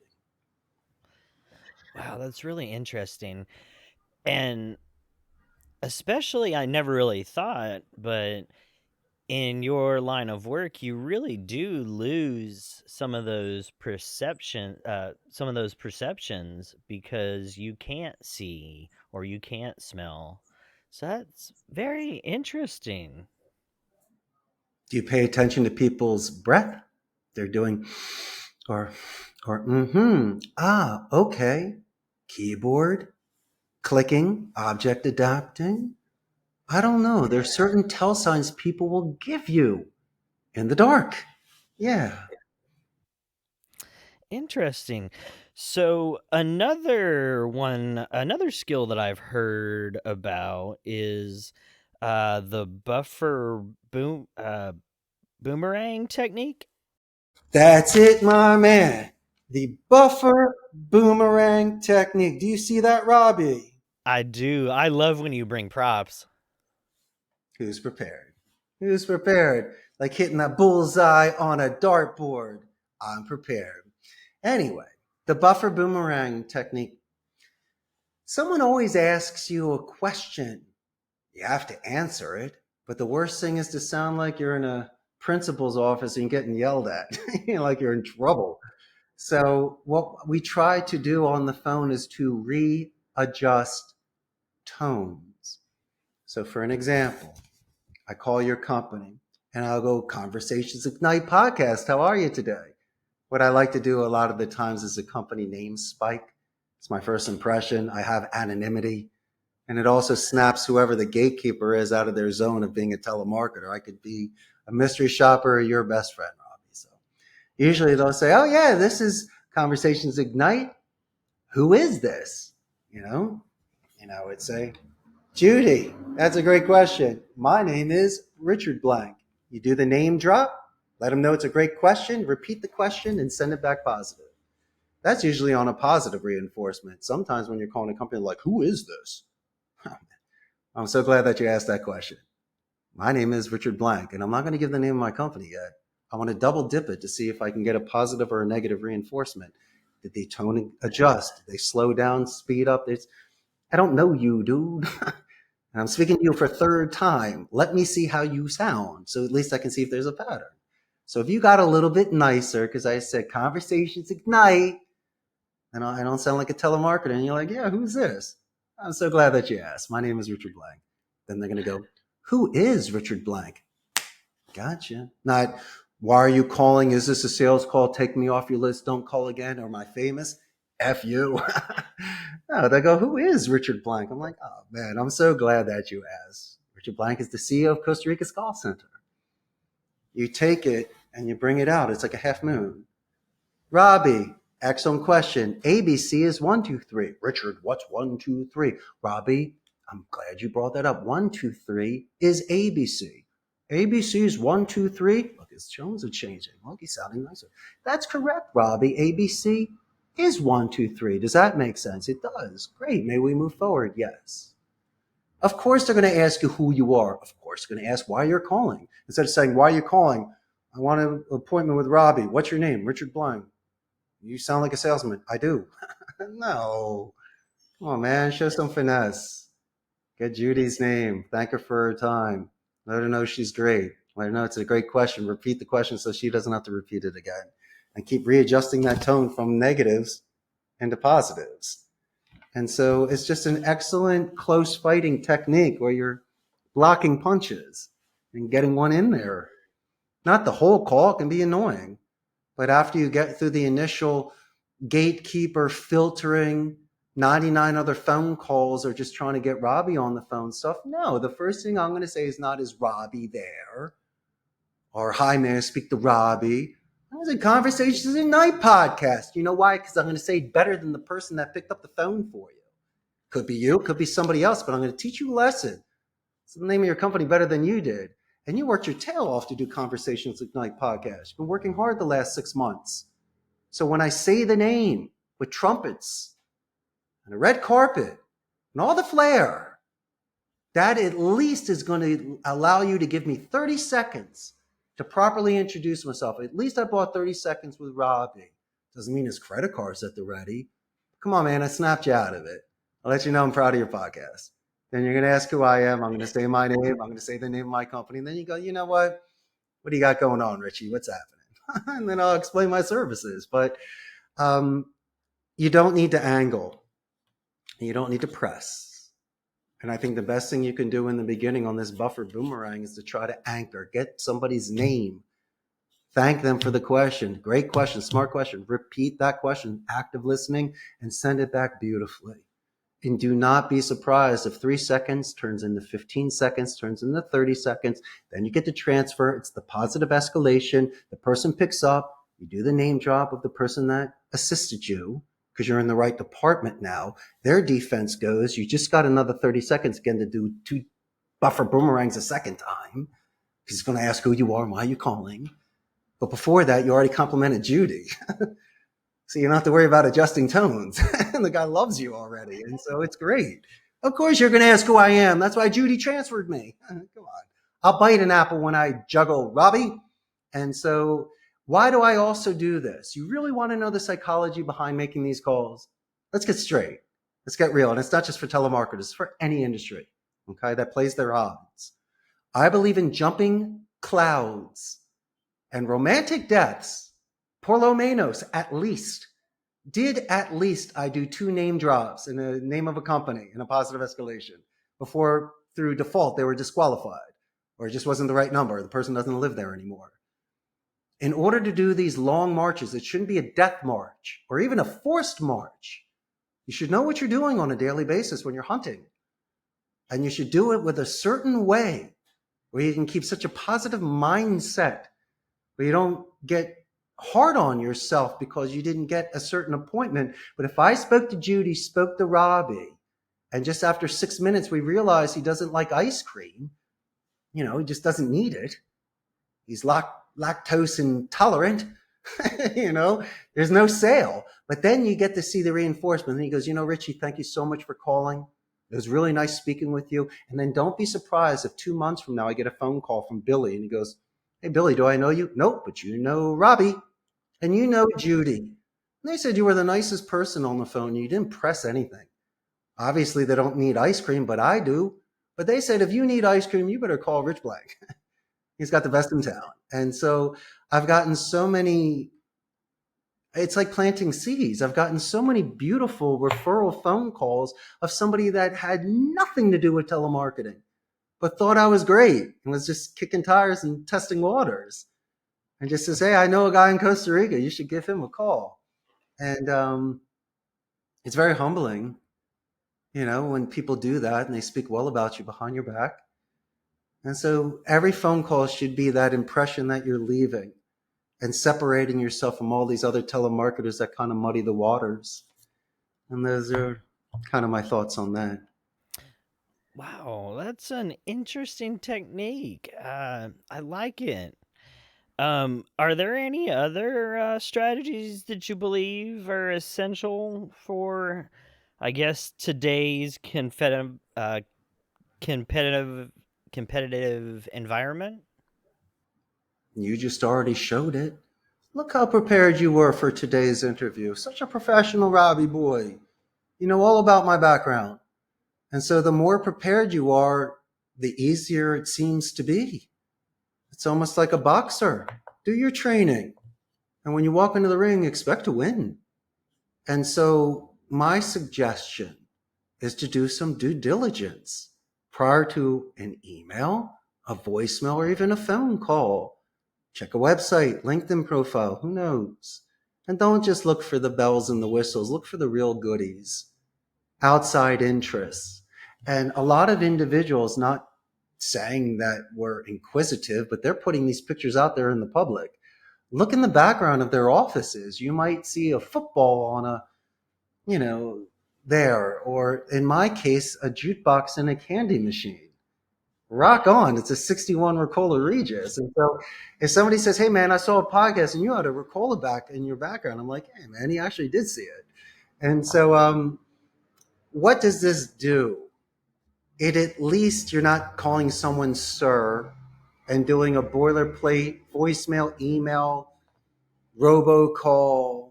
Wow, that's really interesting. And especially, I never really thought, but in your line of work, you really do lose some of those perceptions because you can't see or you can't smell. So that's very interesting. Do you pay attention to people's breath? They're doing, or, mm-hmm. Ah, okay. Keyboard, clicking, object adapting. I don't know. There's certain tell signs people will give you in the dark. Yeah. Interesting. So another skill that I've heard about is the boomerang technique. That's it, my man. The buffer boomerang technique. Do you see that, Robbie? I do. I love when you bring props. Who's prepared? Who's prepared? Like hitting a bullseye on a dartboard. I'm prepared. Anyway, the buffer boomerang technique. Someone always asks you a question. You have to answer it. But the worst thing is to sound like you're in a principal's office and getting yelled at, like you're in trouble. So what we try to do on the phone is to readjust tones. So for an example, I call your company and I'll go, Conversations Ignite podcast. How are you today? What I like to do a lot of the times is a company name spike. It's my first impression. I have anonymity. And it also snaps whoever the gatekeeper is out of their zone of being a telemarketer. I could be a mystery shopper or your best friend, Robbie. So usually they'll say, oh, yeah, this is Conversations Ignite. Who is this? And I would say, Judy, that's a great question. My name is Richard Blank. You do the name drop, let them know it's a great question, repeat the question, and send it back positive. That's usually on a positive reinforcement. Sometimes when you're calling a company like, who is this? I'm so glad that you asked that question. My name is Richard Blank, and I'm not going to give the name of my company yet. I want to double dip it to see if I can get a positive or a negative reinforcement. Did they tone adjust? Did they slow down, speed up? I don't know you, dude. And I'm speaking to you for a third time. Let me see how you sound. So at least I can see if there's a pattern. So if you got a little bit nicer, because I said Conversations Ignite, and I don't sound like a telemarketer, and you're like, yeah, who's this? I'm so glad that you asked. My name is Richard Blank. Then they're going to go, who is Richard Blank? Gotcha. Not, why are you calling? Is this a sales call? Take me off your list. Don't call again. Or am I famous? F you. No, they go, who is Richard Blank? I'm like, oh, man, I'm so glad that you asked. Richard Blank is the CEO of Costa Rica's call center. You take it and you bring it out. It's like a half moon. Robbie, excellent question. ABC is 1, 2, 3. Richard, what's 1, 2, 3? Robbie, I'm glad you brought that up. 1, 2, 3 is ABC. ABC is 1, 2, 3. Look, his tones are changing. Look, he's sounding nicer. That's correct, Robbie. ABC is 1, 2, 3. Does that make sense? It does. Great. May we move forward? Yes. Of course, they're going to ask you who you are. Of course, they're going to ask why you're calling. Instead of saying, why are you calling? I want an appointment with Robbie. What's your name? Richard Blank. You sound like a salesman. I do. No. Come on, man. Show some finesse. Get Judy's name. Thank her for her time. Let her know she's great. Let her know it's a great question. Repeat the question so she doesn't have to repeat it again. And keep readjusting that tone from negatives into positives. And so it's just an excellent close fighting technique where you're blocking punches and getting one in there. Not the whole call. It can be annoying. But after you get through the initial gatekeeper filtering 99 other phone calls or just trying to get Robbie on the phone stuff, no, the first thing I'm going to say is not, is Robbie there? Or, hi, may I speak to Robbie? That was a Conversations Ignite podcast. You know why? Because I'm going to say better than the person that picked up the phone for you. Could be you, could be somebody else, but I'm going to teach you a lesson. It's the name of your company better than you did. And you worked your tail off to do Conversations Ignite podcast. You've been working hard the last 6 months. So when I say the name with trumpets and a red carpet and all the flair, that at least is going to allow you to give me 30 seconds to properly introduce myself. At least I bought 30 seconds with Robbie. Doesn't mean his credit card's at the ready. Come on, man, I snapped you out of it. I'll let you know I'm proud of your podcast. Then you're going to ask who I am. I'm going to say my name. I'm going to say the name of my company. And then you go, you know what? What do you got going on, Richie? What's happening? And then I'll explain my services. But um, you don't need to angle. You don't need to press. And I think the best thing you can do in the beginning on this buffer boomerang is to try to anchor, get somebody's name, thank them for the question. Great question, smart question. Repeat that question, active listening, and send it back beautifully. And do not be surprised if 3 seconds turns into 15 seconds, turns into 30 seconds. Then you get to transfer. It's the positive escalation. The person picks up. You do the name drop of the person that assisted you because you're in the right department now. Their defense goes, you just got another 30 seconds again to do 2 buffer boomerangs a second time. He's going to ask who you are and why you're calling. But before that, you already complimented Judy. So you don't have to worry about adjusting tones. And the guy loves you already. And so it's great. Of course, you're going to ask who I am. That's why Judy transferred me. Come on. I'll bite an apple when I juggle Robbie. And so why do I also do this? You really want to know the psychology behind making these calls? Let's get straight. Let's get real. And it's not just for telemarketers, it's for any industry, okay, that plays their odds. I believe in jumping clouds and romantic deaths. Por lo menos, at least I do 2 name drops in the name of a company in a positive escalation before through default they were disqualified or it just wasn't the right number. The person doesn't live there anymore. In order to do these long marches, it shouldn't be a death march or even a forced march. You should know what you're doing on a daily basis when you're hunting. And you should do it with a certain way where you can keep such a positive mindset where you don't get hard on yourself because you didn't get a certain appointment. But if I spoke to Judy, spoke to Robbie, and just after 6 minutes, we realize he doesn't like ice cream, he just doesn't need it. He's lactose intolerant, there's no sale. But then you get to see the reinforcement. And he goes, Richie, thank you so much for calling. It was really nice speaking with you. And then don't be surprised if 2 months from now, I get a phone call from Billy and he goes, hey, Billy, do I know you? Nope, but you know Robbie. And you know Judy. And they said you were the nicest person on the phone. You didn't press anything. Obviously, they don't need ice cream, but I do. But they said, if you need ice cream, you better call Rich Blank. He's got the best in town. And so I've gotten so many, it's like planting seeds. I've gotten so many beautiful referral phone calls of somebody that had nothing to do with telemarketing, but thought I was great and was just kicking tires and testing waters. And just says, hey, I know a guy in Costa Rica. You should give him a call. And it's very humbling, when people do that and they speak well about you behind your back. And so every phone call should be that impression that you're leaving and separating yourself from all these other telemarketers that kind of muddy the waters. And those are kind of my thoughts on that. Wow, that's an interesting technique. I like it. Are there any other strategies that you believe are essential for, I guess, today's competitive environment? You just already showed it. Look how prepared you were for today's interview. Such a professional, Robbie boy. You know all about my background. And so the more prepared you are, the easier it seems to be. It's almost like a boxer. Do your training. And when you walk into the ring, expect to win. And so my suggestion is to do some due diligence prior to an email, a voicemail, or even a phone call. Check a website, LinkedIn profile, who knows? And don't just look for the bells and the whistles. Look for the real goodies, outside interests. And a lot of individuals, not saying that we're inquisitive, but they're putting these pictures out there in the public. Look in the background of their offices. You might see a football on a, there, or in my case, a jukebox and a candy machine. Rock on. It's a 61 Ricola Regis. And so if somebody says, hey man, I saw a podcast and you had a Ricola back in your background, I'm like, hey man, he actually did see it. And so what does this do? It at least you're not calling someone sir and doing a boilerplate voicemail, email, robocall.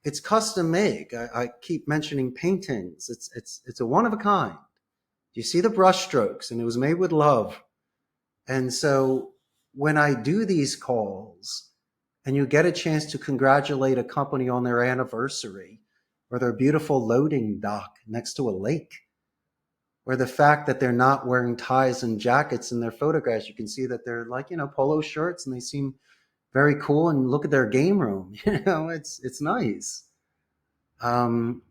It's custom made. I keep mentioning paintings. It's a one of a kind. You see the brush strokes, and it was made with love. And so when I do these calls and you get a chance to congratulate a company on their anniversary or their beautiful loading dock next to a lake, or the fact that they're not wearing ties and jackets in their photographs, you can see that they're like, polo shirts, and they seem very cool. And look at their game room. It's nice. Um,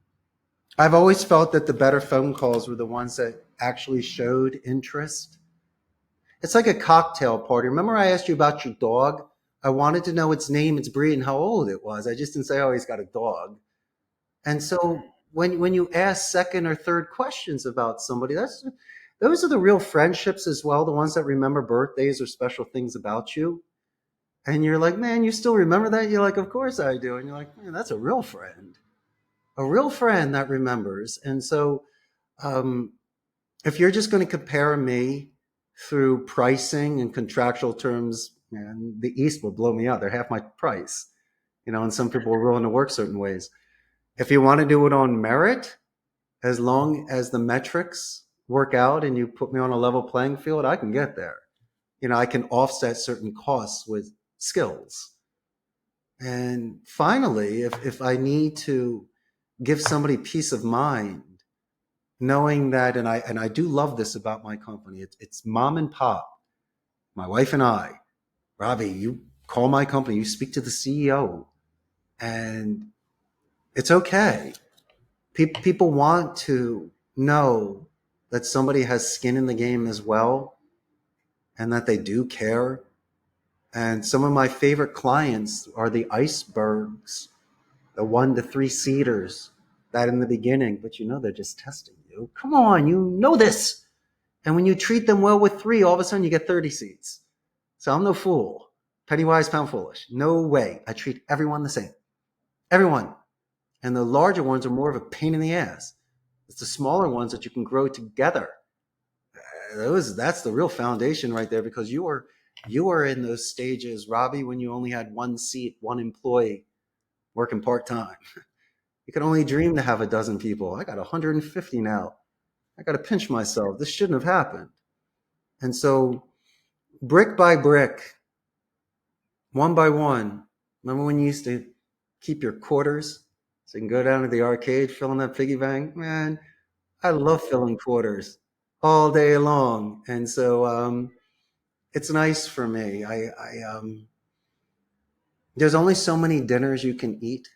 I've always felt that the better phone calls were the ones that actually showed interest. It's like a cocktail party. Remember I asked you about your dog? I wanted to know its name, its breed, and how old it was. I just didn't say, oh, he's got a dog. And so when you ask second or third questions about somebody, those are the real friendships as well, the ones that remember birthdays or special things about you. And you're like, man, you still remember that? You're like, of course I do. And you're like, man, that's a real friend that remembers. And so um, if you're just going to compare me through pricing and contractual terms, man, the East will blow me out. They're half my price, and some people are willing to work certain ways. If you want to do it on merit, as long as the metrics work out and you put me on a level playing field, I can get there. I can offset certain costs with skills. And finally, if I need to give somebody peace of mind, knowing that, and I do love this about my company, it's mom and pop, my wife and I. Robbie, you call my company, you speak to the CEO, and it's okay. People want to know that somebody has skin in the game as well, and that they do care. And some of my favorite clients are the icebergs, the 1 to 3 seaters, that in the beginning, but they're just testing you. Come on, this. And when you treat them well with 3, all of a sudden you get 30 seats. So I'm no fool. Penny wise, pound foolish. No way. I treat everyone the same. Everyone. And the larger ones are more of a pain in the ass. It's the smaller ones that you can grow together. That's the real foundation right there, because you were in those stages, Robbie, when you only had 1 seat, 1 employee working part-time. You could only dream to have a dozen people. I got 150 now. I got to pinch myself. This shouldn't have happened. And so brick by brick, one by one, remember when you used to keep your quarters so you can go down to the arcade, filling that piggy bank? Man, I love filling quarters all day long. And so it's nice for me. There's only so many dinners you can eat.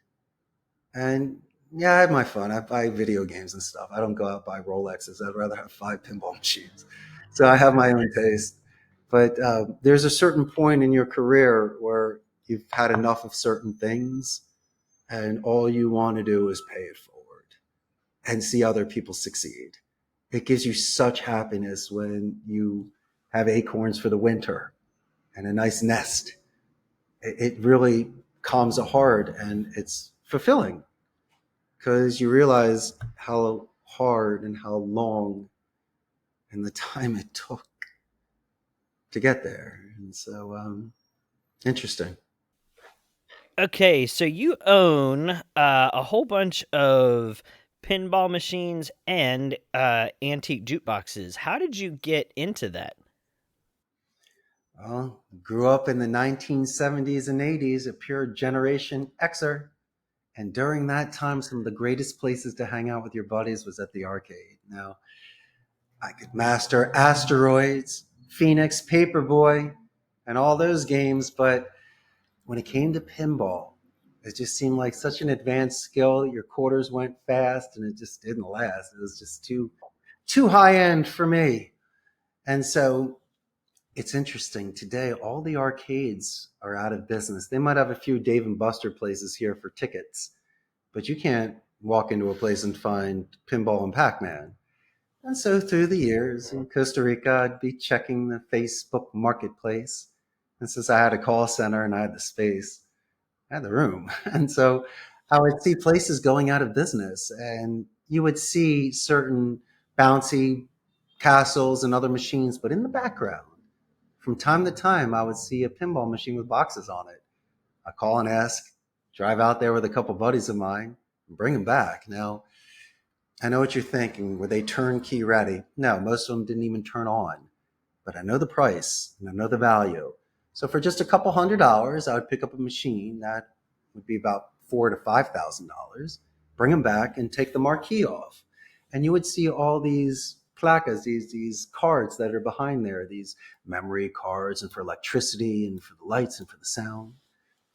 And yeah, I have my fun. I buy video games and stuff. I don't go out and buy Rolexes. I'd rather have 5 pinball machines. So I have my own taste. But there's a certain point in your career where you've had enough of certain things, and all you want to do is pay it forward and see other people succeed. It gives you such happiness when you have acorns for the winter and a nice nest. It really calms the heart, and it's fulfilling, because you realize how hard and how long and the time it took to get there. And so interesting. Okay, so you own a whole bunch of pinball machines and antique jukeboxes. How did you get into that? Well, grew up in the 1970s and 80s, a pure Generation Xer. And during that time, some of the greatest places to hang out with your buddies was at the arcade. Now, I could master Asteroids, Phoenix, Paperboy, and all those games, but when it came to pinball, it just seemed like such an advanced skill. Your quarters went fast, and it just didn't last. It was just too high end for me. And so it's interesting. Today, all the arcades are out of business. They might have a few Dave and Buster places here for tickets, but you can't walk into a place and find Pinball and Pac-Man. And so through the years in Costa Rica, I'd be checking the Facebook marketplace. And since I had a call center and I had the space, I had the room. And so I would see places going out of business, and you would see certain bouncy castles and other machines, but in the background, from time to time, I would see a pinball machine with boxes on it. I call and ask, drive out there with a couple buddies of mine, and bring them back. Now, I know what you're thinking. Were they turnkey ready? No, most of them didn't even turn on. But I know the price and I know the value. So for just a couple $100, I would pick up a machine that would be about $4,000 to $5,000, bring them back and take the marquee off. And you would see all these placas, these cards that are behind there, these memory cards and for electricity and for the lights and for the sound.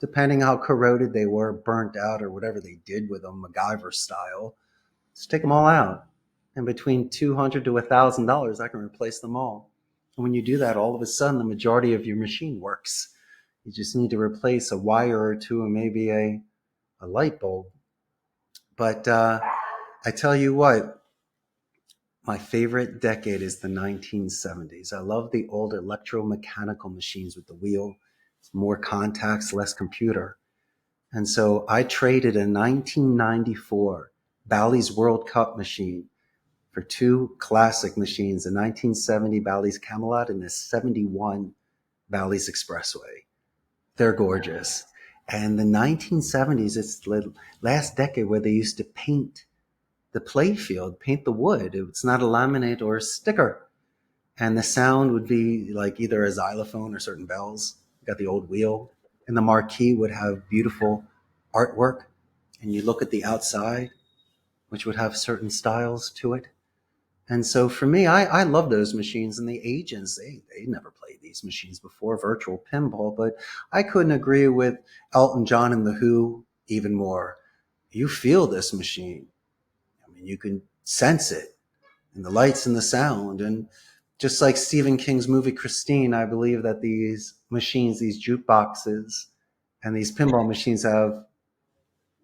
Depending how corroded they were, burnt out or whatever they did with them, MacGyver style, just take them all out. And between $200 to $1,000, I can replace them all. And when you do that, all of a sudden, the majority of your machine works. You just need to replace a wire or two and maybe a light bulb. But I tell you what, my favorite decade is the 1970s. I love the old electromechanical machines with the wheel, more contacts, less computer. And so I traded a 1994 Bally's World Cup machine for two classic machines, a 1970 Bally's Camelot and a 71 Bally's Expressway. They're gorgeous. And the 1970s, it's the last decade where they used to paint the play field, paint the wood. It's not a laminate or a sticker. And the sound would be like either a xylophone or certain bells. You got the old wheel. And the marquee would have beautiful artwork. And you look at the outside, which would have certain styles to it. And so for me, I love those machines. And the agents, they never played these machines before, virtual pinball. But I couldn't agree with Elton John and The Who even more. You feel this machine. I mean, you can sense it and the lights and the sound. And just like Stephen King's movie Christine, I believe that these machines, these jukeboxes and these pinball machines have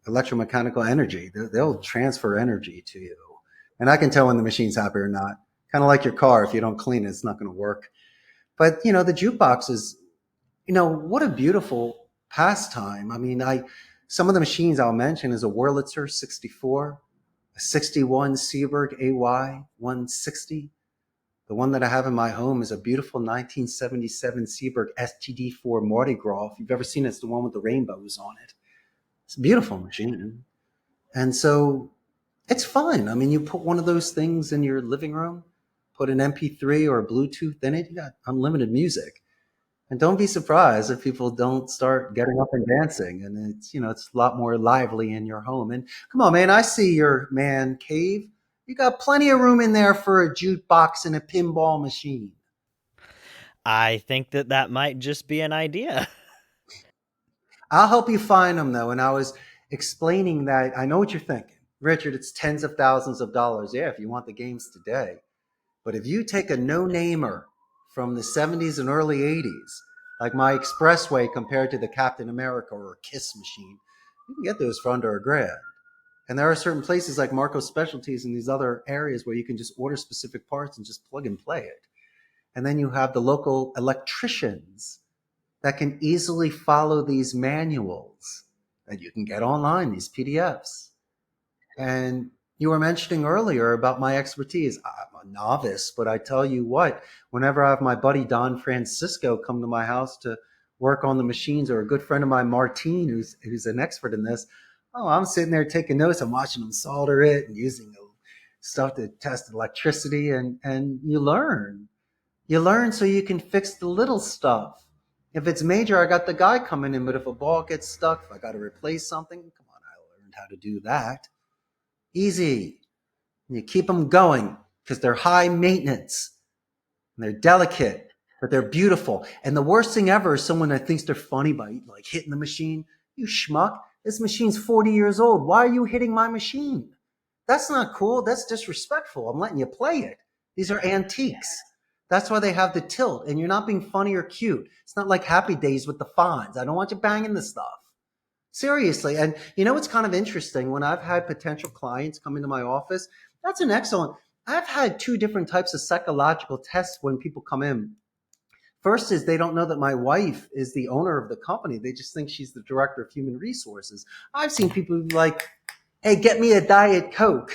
electromechanical energy. They'll transfer energy to you. And I can tell when the machine's happy or not. Kind of like your car. If you don't clean it, it's not going to work. But, the jukebox is, what a beautiful pastime. I mean, some of the machines I'll mention is a Wurlitzer 64, a 61 Seeburg AY 160. The one that I have in my home is a beautiful 1977 Seeburg STD4 Mardi Gras. If you've ever seen it, it's the one with the rainbows on it. It's a beautiful machine. And so it's fun. I mean, you put one of those things in your living room, put an MP3 or a Bluetooth in it, you got unlimited music. And don't be surprised if people don't start getting up and dancing. And it's a lot more lively in your home. And come on, man, I see your man cave. You got plenty of room in there for a jukebox and a pinball machine. I think that might just be an idea. I'll help you find them, though. And I was explaining that I know what you're thinking. Richard, it's tens of thousands of dollars. Yeah, if you want the games today. But if you take a no-namer from the 70s and early 80s, like my Expressway compared to the Captain America or Kiss machine, you can get those for under $1,000. And there are certain places like Marco's Specialties and these other areas where you can just order specific parts and just plug and play it. And then you have the local electricians that can easily follow these manuals that you can get online, these PDFs. And you were mentioning earlier about my expertise. I'm a novice, but I tell you what, whenever I have my buddy Don Francisco come to my house to work on the machines, or a good friend of mine, Martine, who's an expert in this, I'm sitting there taking notes. I'm watching them solder it and using stuff to test electricity, and you learn. You learn so you can fix the little stuff. If it's major, I got the guy coming in, but if a ball gets stuck, if I got to replace something, come on, I learned how to do that. Easy. And you keep them going because they're high maintenance and they're delicate, but they're beautiful. And the worst thing ever is someone that thinks they're funny by like hitting the machine. You schmuck, this machine's 40 years old. Why are you hitting my machine? That's not cool. That's disrespectful. I'm letting you play it. These are antiques. That's why they have the tilt. And you're not being funny or cute. It's not like Happy Days with the Fonz. I don't want you banging the stuff. Seriously. And it's kind of interesting. When I've had potential clients come into my office, that's an excellent. I've had two different types of psychological tests when people come in. First is they don't know that my wife is the owner of the company. They just think she's the director of human resources. I've seen people be like, hey, get me a Diet Coke.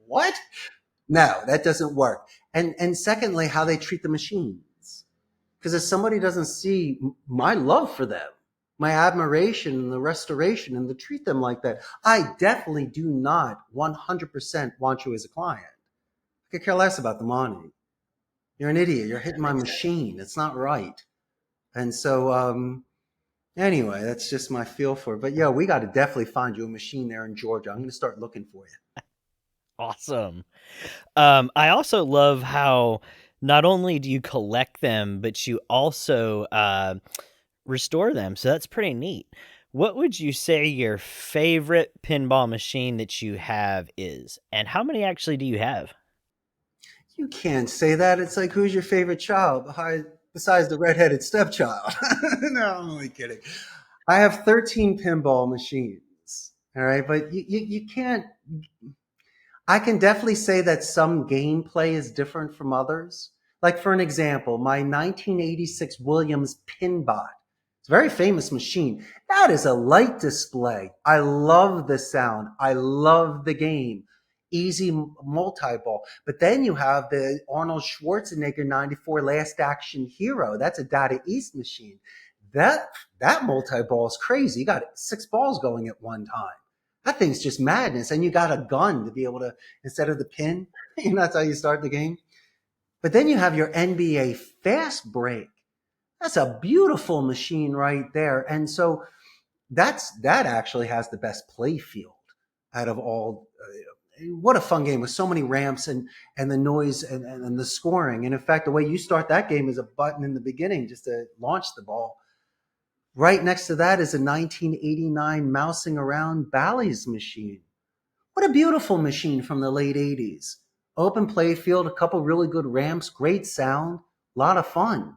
What? No, that doesn't work. And secondly, how they treat the machines. Because if somebody doesn't see my love for them, my admiration and the restoration and to treat them like that. I definitely do not 100% want you as a client. I could care less about the money. You're an idiot. You're hitting my machine. It's not right. And so, anyway, that's just my feel for it. But yeah, we got to definitely find you a machine there in Georgia. I'm going to start looking for you. Awesome. I also love how not only do you collect them, but you also restore them. So that's pretty neat. What would you say your favorite pinball machine that you have is? And how many actually do you have? You can't say that. It's like, who's your favorite child besides the redheaded stepchild? No, I'm only kidding. I have 13 pinball machines. All right. But you can't. I can definitely say that some gameplay is different from others. Like, for an example, my 1986 Williams Pinbot. It's a very famous machine. That is a light display. I love the sound. I love the game. Easy multi-ball. But then you have the Arnold Schwarzenegger 94 Last Action Hero. That's a Data East machine. That multi-ball is crazy. You got 6 balls going at one time. That thing's just madness. And you got a gun to be able to, instead of the pin, that's how you start the game. But then you have your NBA Fast Break. That's a beautiful machine right there. And so that actually has the best play field out of all. What a fun game with so many ramps and the noise and the scoring. And in fact, the way you start that game is a button in the beginning just to launch the ball. Right next to that is a 1989 mousing around Bally's machine. What a beautiful machine from the late 80s. Open play field, a couple really good ramps, great sound, a lot of fun.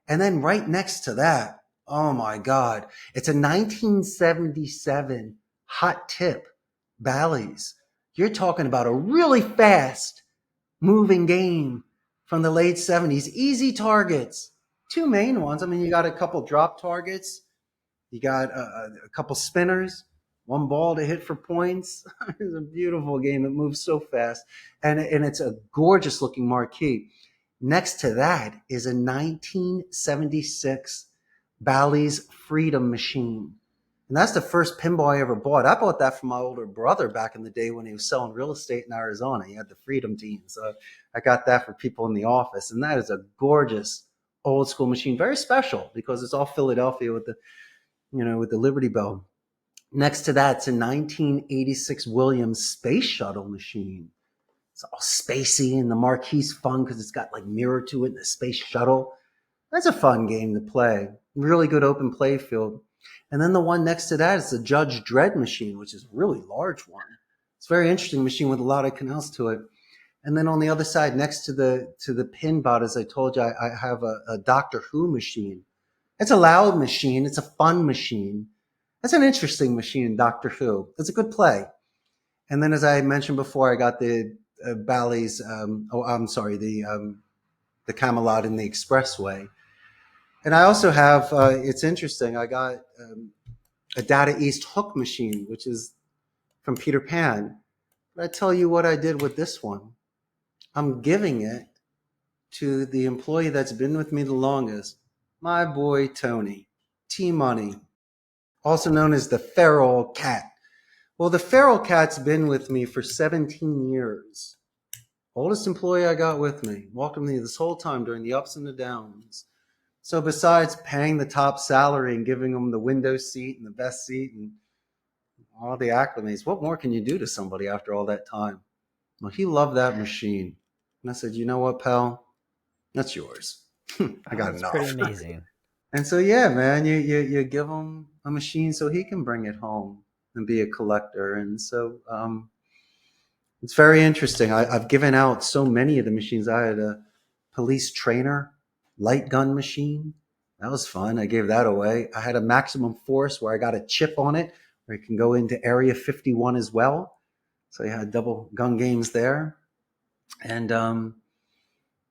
And then right next to that, oh my God, it's a 1977 hot tip Bally's. You're talking about a really fast moving game from the late 70s. Easy targets. 2 main ones. I mean, you got a couple drop targets. You got a couple spinners, 1 ball to hit for points. It's a beautiful game. It moves so fast. And it's a gorgeous looking marquee. Next to that is a 1976 Bally's Freedom machine. And that's the first pinball I ever bought. I bought that from my older brother back in the day when he was selling real estate in Arizona. He had the Freedom team. So I got that for people in the office. And that is a gorgeous old school machine. Very special because it's all Philadelphia with the Liberty Bell. Next to that's a 1986 Williams Space Shuttle machine. It's all spacey and the marquee's fun because it's got like mirror to it and the space shuttle. That's a fun game to play. Really good open play field. And then the one next to that is the Judge Dredd machine, which is a really large one. It's a very interesting machine with a lot of canals to it. And then on the other side, next to the Pinbot, as I told you, I have a Doctor Who machine. It's a loud machine. It's a fun machine. It's an interesting machine, Doctor Who. It's a good play. And then, as I mentioned before, I got the Bally's. The Camelot in the Expressway. And I also have. It's interesting. I got a Data East hook machine, which is from Peter Pan. But I tell you what I did with this one. I'm giving it to the employee that's been with me the longest. My boy, Tony, T-Money, also known as the Feral Cat. Well, the Feral Cat's been with me for 17 years. Oldest employee I got with me. Walked with me this whole time during the ups and the downs. So besides paying the top salary and giving him the window seat and the best seat and all the acclimates, what more can you do to somebody after all that time? Well, he loved that machine. And I said, you know what, pal? That's yours. I got That's enough. pretty amazing. And so, yeah, man, you give him a machine so he can bring it home and be a collector. And so it's very interesting. I've given out so many of the machines. I had a police trainer, light gun machine. That was fun. I gave that away. I had a maximum force where I got a chip on it where you can go into Area 51 as well. So you had double gun games there. And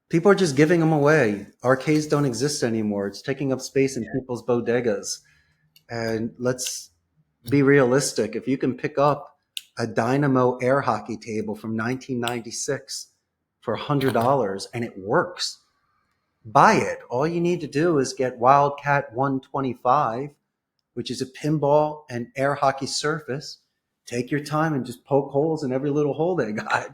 people are just giving them away. Arcades don't exist anymore. It's taking up space in people's bodegas. And let's be realistic. If you can pick up a Dynamo air hockey table from 1996 for $100 and it works, buy it. All you need to do is get Wildcat 125, which is a pinball and air hockey surface. Take your time and just poke holes in every little hole they got,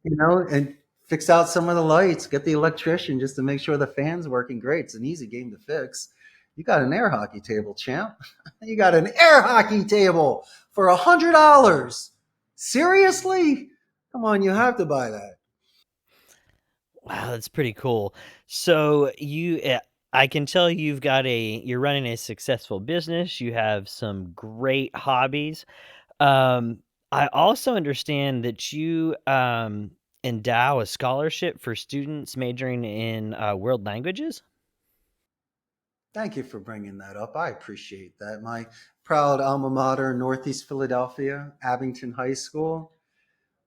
and fix out some of the lights, get the electrician just to make sure the fan's working great. It's an easy game to fix. You got an air hockey table, champ. You got an air hockey table for $100. Seriously? Come on, you have to buy that. Wow, that's pretty cool. So I can tell you're running a successful business. You have some great hobbies. Um, I also understand that you endow a scholarship for students majoring in world languages. Thank you for bringing that up. I appreciate that. My proud alma mater, Northeast Philadelphia, Abington High School.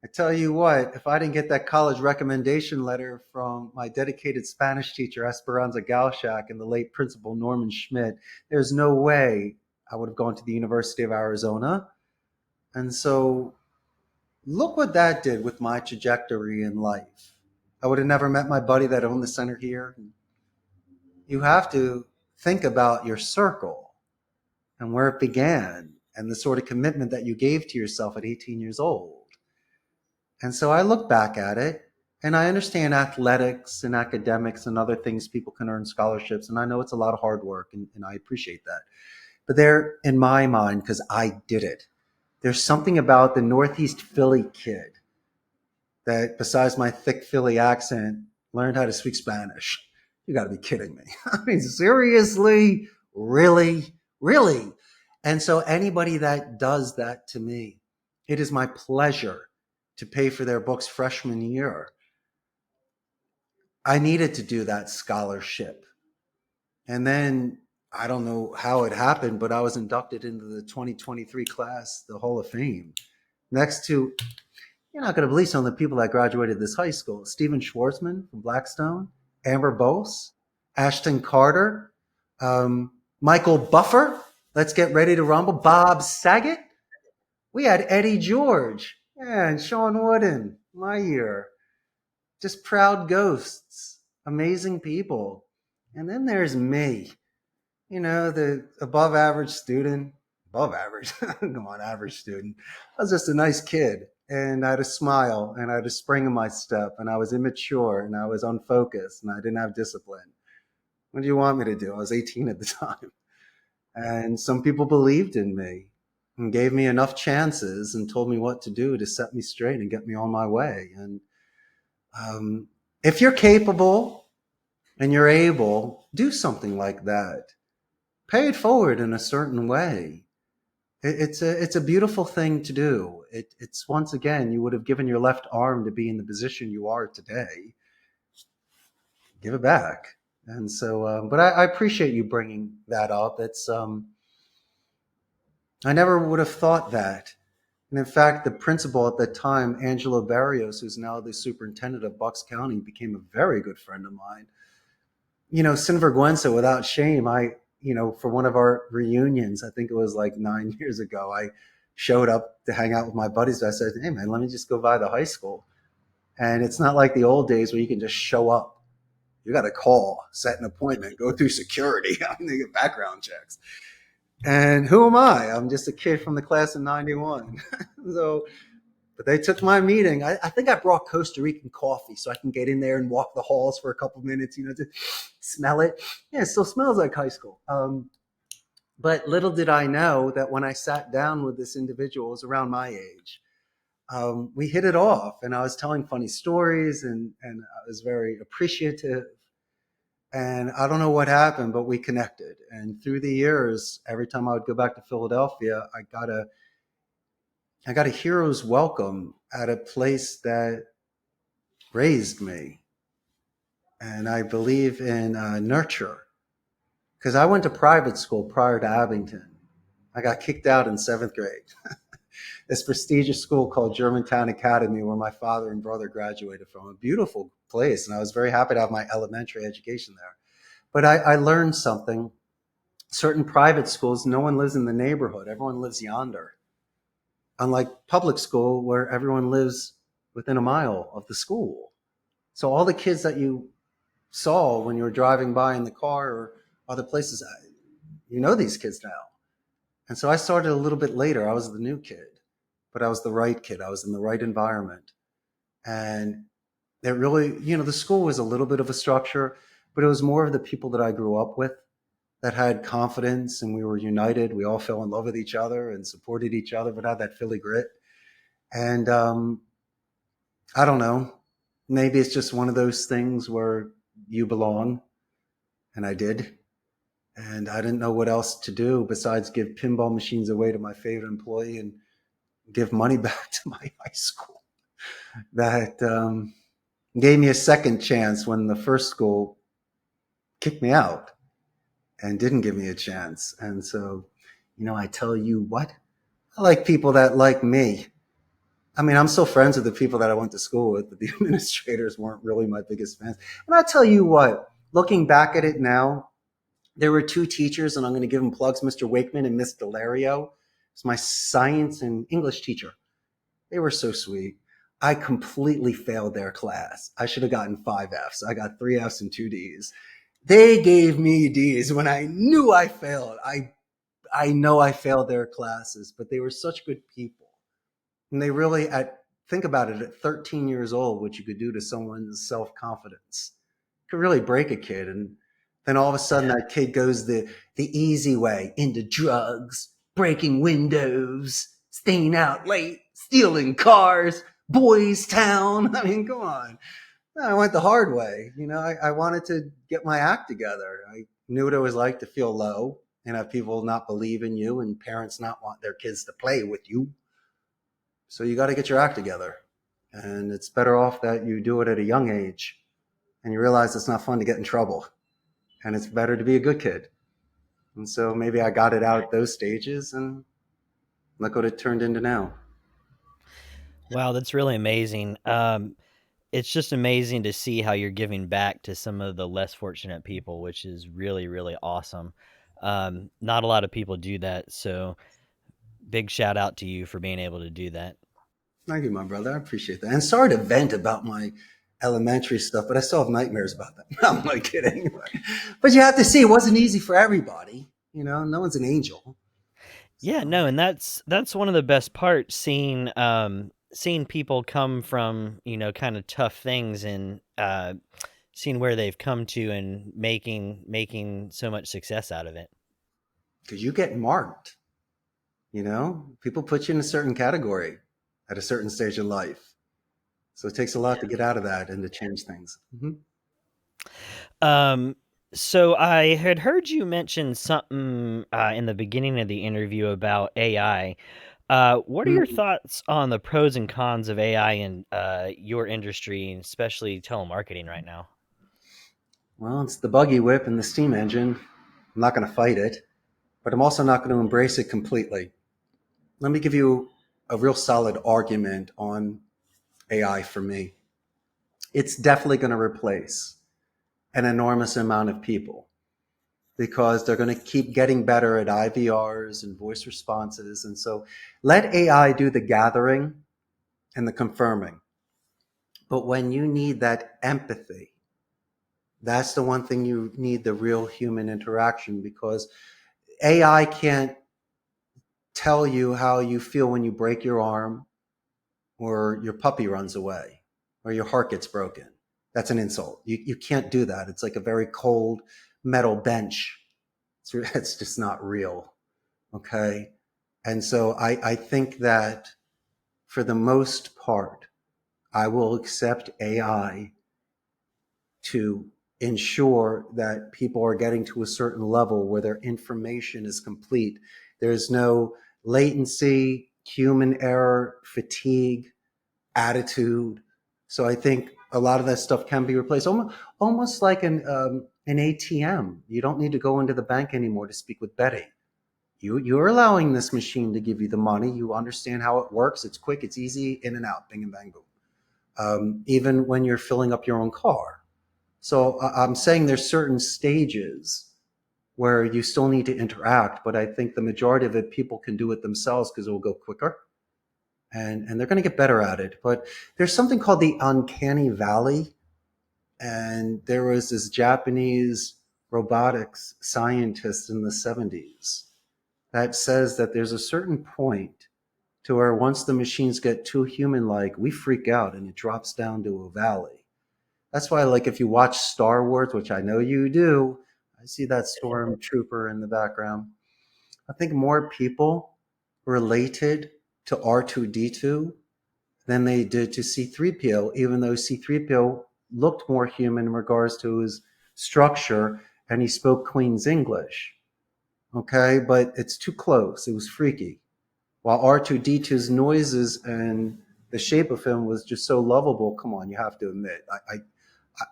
I tell you what, if I didn't get that college recommendation letter from my dedicated Spanish teacher, Esperanza Galshak, and the late principal, Norman Schmidt, there's no way I would have gone to the University of Arizona. And so look what that did with my trajectory in life. I would have never met my buddy that owned the center here. You have to think about your circle and where it began and the sort of commitment that you gave to yourself at 18 years old. And so I look back at it and I understand athletics and academics and other things people can earn scholarships. And I know it's a lot of hard work and I appreciate that. But there, in my mind, because I did it, there's something about the Northeast Philly kid that, besides my thick Philly accent, learned how to speak Spanish. You got to be kidding me. I mean, seriously? Really? Really? And so anybody that does that to me, it is my pleasure to pay for their books freshman year. I needed to do that scholarship. And then I don't know how it happened, but I was inducted into the 2023 class, the Hall of Fame, next to, you're not going to believe some of the people that graduated this high school: Stephen Schwartzman from Blackstone, Amber Bose, Ashton Carter, Michael Buffer, Let's Get Ready to Rumble, Bob Saget. We had Eddie George, yeah, and Sean Wooden, my year. Just proud ghosts, amazing people. And then there's me, the above average student. Above average? Come on, average student. I was just a nice kid, and I had a smile, and I had a spring in my step, and I was immature, and I was unfocused, and I didn't have discipline. What do you want me to do? I was 18 at the time. And some people believed in me and gave me enough chances and told me what to do to set me straight and get me on my way. And if you're capable and you're able, do something like that. Pay it forward in a certain way. It's a beautiful thing to do. It's, once again, you would have given your left arm to be in the position you are today. Give it back. And so, but I appreciate you bringing that up. It's I never would have thought that. And in fact, the principal at the time, Angelo Barrios, who's now the superintendent of Bucks County, became a very good friend of mine. Sin vergüenza, without shame, for one of our reunions, I think it was like 9 years ago, I showed up to hang out with my buddies. I said, hey, man, let me just go by the high school. And it's not like the old days where you can just show up. You got to call, set an appointment, go through security. They get background checks. And who am I? I'm just a kid from the class of 91. But they took my meeting. I think I brought Costa Rican coffee so I can get in there and walk the halls for a couple minutes, to smell it. Yeah, it still smells like high school. But little did I know that when I sat down with this individual, it was around my age, we hit it off. And I was telling funny stories and I was very appreciative. And I don't know what happened, but we connected. And through the years, every time I would go back to Philadelphia, I got a hero's welcome at a place that raised me. And I believe in nurture, because I went to private school prior to Abington. I got kicked out in 7th grade. This prestigious school called Germantown Academy, where my father and brother graduated from. A beautiful place. And I was very happy to have my elementary education there. But I learned something. Certain private schools, no one lives in the neighborhood. Everyone lives yonder. Unlike public school, where everyone lives within a mile of the school. So all the kids that you saw when you were driving by in the car or other places, You know these kids now. And so I started a little bit later. I was the new kid, but I was the right kid. I was in the right environment. And it really, the school was a little bit of a structure, but it was more of the people that I grew up with that had confidence, and we were united. We all fell in love with each other and supported each other, but had that Philly grit. And I don't know, maybe it's just one of those things where you belong, and I did. And I didn't know what else to do besides give pinball machines away to my favorite employee and give money back to my high school. That gave me a second chance when the first school kicked me out and didn't give me a chance. And so, I tell you what, I like people that like me. I mean, I'm still friends with the people that I went to school with, but the administrators weren't really my biggest fans. And I tell you what, looking back at it now, there were two teachers, and I'm going to give them plugs, Mr. Wakeman and Miss Delario. It's my science and English teacher. They were so sweet. I completely failed their class. I should have gotten 5 Fs. I got 3 Fs and 2 Ds. They gave me Ds when I knew I failed. I know I failed their classes, but they were such good people. And they really, think about it, at 13 years old, what you could do to someone's self-confidence could really break a kid. And then all of a sudden that kid goes the easy way into drugs, breaking windows, staying out late, stealing cars, boys town. I mean, come on. I went the hard way. I wanted to get my act together. I knew what it was like to feel low and have people not believe in you and parents not want their kids to play with you. So you got to get your act together. And it's better off that you do it at a young age and you realize it's not fun to get in trouble. And it's better to be a good kid. And so maybe I got it out at those stages, and look what it turned into now. Wow, that's really amazing. It's just amazing to see how you're giving back to some of the less fortunate people, which is really, really awesome. Not a lot of people do that, so big shout out to you for being able to do that. Thank you, my brother. I appreciate that. And sorry to vent about my elementary stuff, but I still have nightmares about that. I'm not kidding. But you have to see, it wasn't easy for everybody. No one's an angel. Yeah, no, and that's one of the best parts, seeing people come from, kind of tough things, and seeing where they've come to and making so much success out of it. Because you get marked. People put you in a certain category at a certain stage of life. So it takes a lot to get out of that and to change things. So I had heard you mention something in the beginning of the interview about AI. What are your thoughts on the pros and cons of AI in your industry, and especially telemarketing right now? Well, it's the buggy whip and the steam engine. I'm not going to fight it, but I'm also not going to embrace it completely. Let me give you a real solid argument on AI for me. It's definitely going to replace an enormous amount of people because they're going to keep getting better at IVRs and voice responses. And so let AI do the gathering and the confirming. But when you need that empathy, that's the one thing you need, the real human interaction, because AI can't tell you how you feel when you break your arm or your puppy runs away or your heart gets broken. That's an insult. You can't do that. It's like a very cold metal bench. It's just not real. Okay. And so I think that for the most part, I will accept AI to ensure that people are getting to a certain level where their information is complete. There's no latency, human error, fatigue, attitude. So I think a lot of that stuff can be replaced, almost like an ATM. You don't need to go into the bank anymore to speak with Betty. You're allowing this machine to give you the money. You understand how it works. It's quick. It's easy. In and out. Bing and bang boom. Even when you're filling up your own car. So I'm saying there's certain stages where you still need to interact, but I think the majority of it, people can do it themselves because it will go quicker. And they're going to get better at it. But there's something called the uncanny valley. And there was this Japanese robotics scientist in the 70s that says that there's a certain point to where once the machines get too human-like, we freak out and it drops down to a valley. That's why, like, if you watch Star Wars, which I know you do, I see that stormtrooper in the background. I think more people related to R2D2 than they did to C3PO, even though C3PO looked more human in regards to his structure and he spoke Queen's English. Okay, but it's too close. It was freaky. While R2D2's noises and the shape of him was just so lovable. Come on, you have to admit.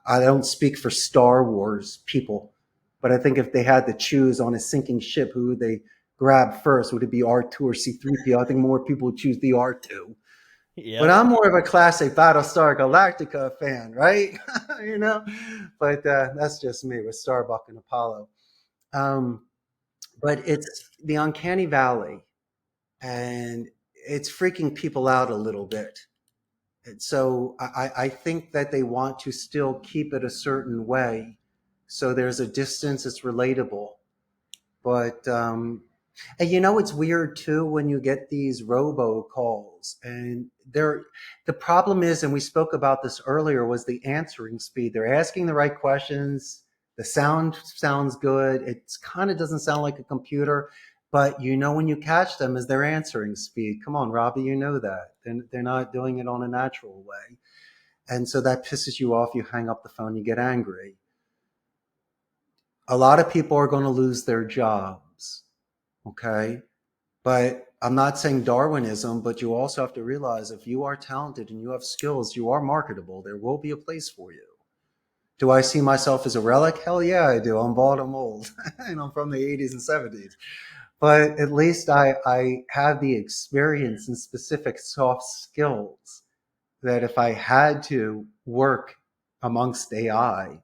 I don't speak for Star Wars people, but I think if they had to choose on a sinking ship, who would they grab first? Would it be R2 or C3PO? I think more people would choose the R2. But Yep. I'm more of a classic Battlestar Galactica fan, right? But that's just me with Starbuck and Apollo. But it's the uncanny valley, and it's freaking people out a little bit. And so I think that they want to still keep it a certain way. So there's a distance, it's relatable. But and it's weird too when you get these robo calls, and the problem is, and we spoke about this earlier, was the answering speed. They're asking the right questions. The sound sounds good. It kind of doesn't sound like a computer, but when you catch them is their answering speed. Come on, Robbie, you know that. They're not doing it on a natural way. And so that pisses you off. You hang up the phone, you get angry. A lot of people are going to lose their jobs. Okay. But I'm not saying Darwinism, but you also have to realize if you are talented and you have skills, you are marketable. There will be a place for you. Do I see myself as a relic? Hell yeah, I do. I'm bald, I'm old, and I'm from the 80s and 70s. But at least I have the experience and specific soft skills that if I had to work amongst AI,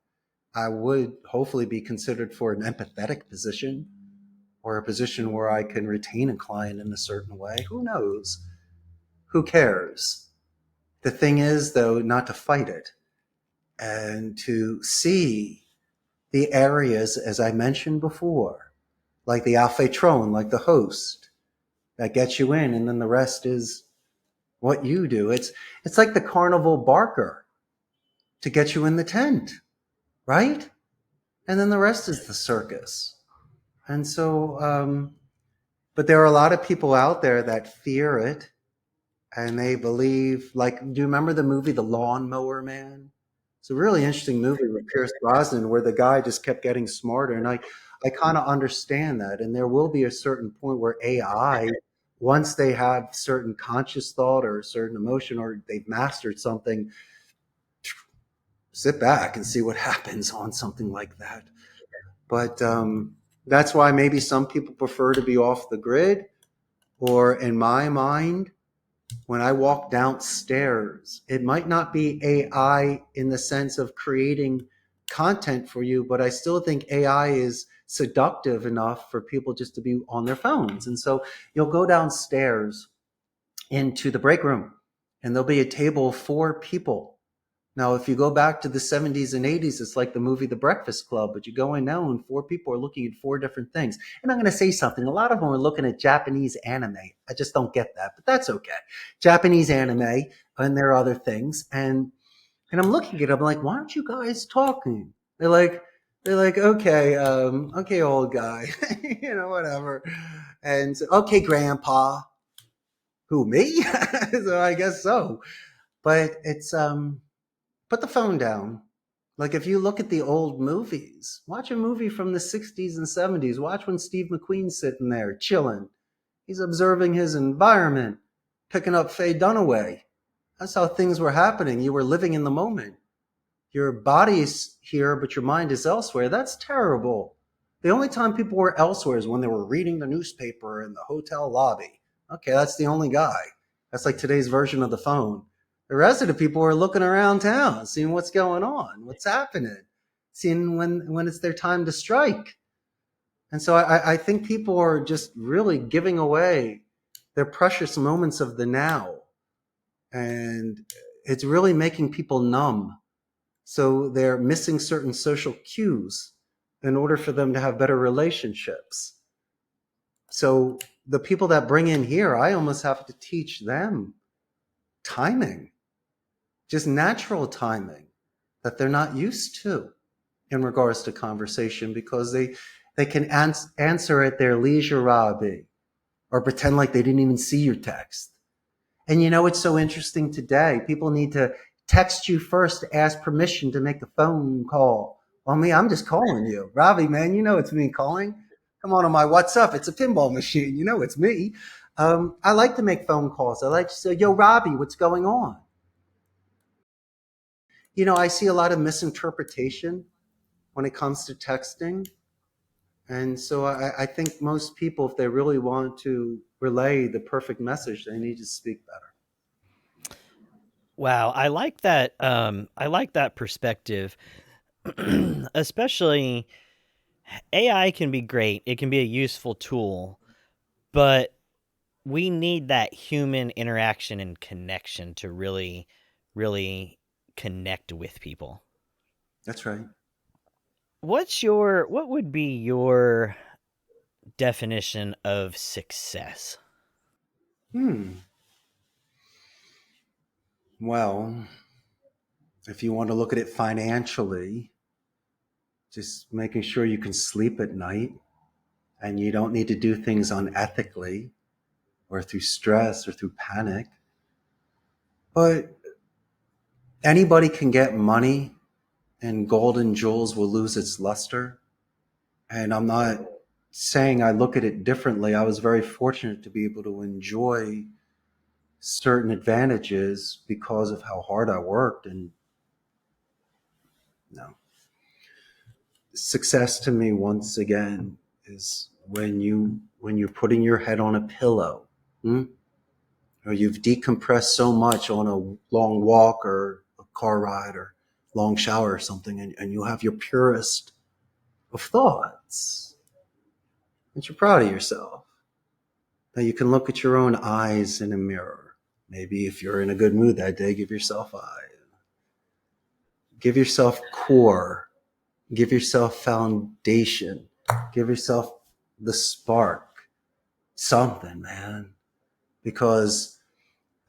I would hopefully be considered for an empathetic position, or a position where I can retain a client in a certain way. Who knows? Who cares? The thing is, though, not to fight it and to see the areas, as I mentioned before, like the alphatron, like the host, that gets you in, and then the rest is what you do. It's like the carnival barker to get you in the tent, right? And then the rest is the circus. And so, but there are a lot of people out there that fear it, and they believe, like, do you remember the movie The Lawnmower Man? It's a really interesting movie with Pierce Brosnan where the guy just kept getting smarter. And I kind of understand that. And there will be a certain point where AI, once they have certain conscious thought or a certain emotion, or they've mastered something, sit back and see what happens on something like that. But that's why maybe some people prefer to be off the grid. Or in my mind, when I walk downstairs, it might not be AI in the sense of creating content for you, but I still think AI is seductive enough for people just to be on their phones. And so you'll go downstairs into the break room, and there'll be a table of 4 people. Now, if you go back to the 70s and 80s, it's like the movie The Breakfast Club, but you go in now and 4 people are looking at 4 different things. And I'm going to say something. A lot of them are looking at Japanese anime. I just don't get that, but that's okay. Japanese anime, and there are other things. And I'm looking at them like, why aren't you guys talking? They're like, okay, okay, old guy, whatever. And so, okay, grandpa. Who, me? So I guess so. But it's, put the phone down. Like, if you look at the old movies, watch a movie from the 60s and 70s. Watch when Steve McQueen's sitting there chilling. He's observing his environment, picking up Faye Dunaway. That's how things were happening. You were living in the moment. Your body's here, but your mind is elsewhere. That's terrible. The only time people were elsewhere is when they were reading the newspaper in the hotel lobby. Okay, that's the only guy. That's like today's version of the phone. The rest of the people are looking around town, seeing what's going on, what's happening, seeing when it's their time to strike. And so I think people are just really giving away their precious moments of the now. And it's really making people numb. So they're missing certain social cues in order for them to have better relationships. So the people that bring in here, I almost have to teach them timing, just natural timing that they're not used to in regards to conversation, because they can answer at their leisure, Robbie, or pretend like they didn't even see your text. And you know, it's so interesting today. People need to text you first to ask permission to make a phone call. Well, me, I'm just calling you. Robbie, man, you know it's me calling. Come on my WhatsApp. It's a pinball machine. You know it's me. I like to make phone calls. I like to say, yo, Robbie, what's going on? You know, I see a lot of misinterpretation when it comes to texting. And so I think most people, if they really want to relay the perfect message, they need to speak better. Wow, I like that. I like that perspective. Especially AI can be great. It can be a useful tool, but we need that human interaction and connection to really, really connect with people. That's right. What would be your definition of success? Hmm. Well, if you want to look at it financially, just making sure you can sleep at night and you don't need to do things unethically or through stress or through panic. But anybody can get money and gold and jewels will lose its luster. And I'm not saying I look at it differently. I was very fortunate to be able to enjoy certain advantages because of how hard I worked. And you know, success to me, once again, is when you're putting your head on a pillow, or you've decompressed so much on a long walk or a car ride or long shower or something, and you have your purest of thoughts, that you're proud of yourself, that you can look at your own eyes in a mirror. Maybe if you're in a good mood that day, give yourself eye, give yourself core, give yourself foundation, give yourself the spark, something, man. Because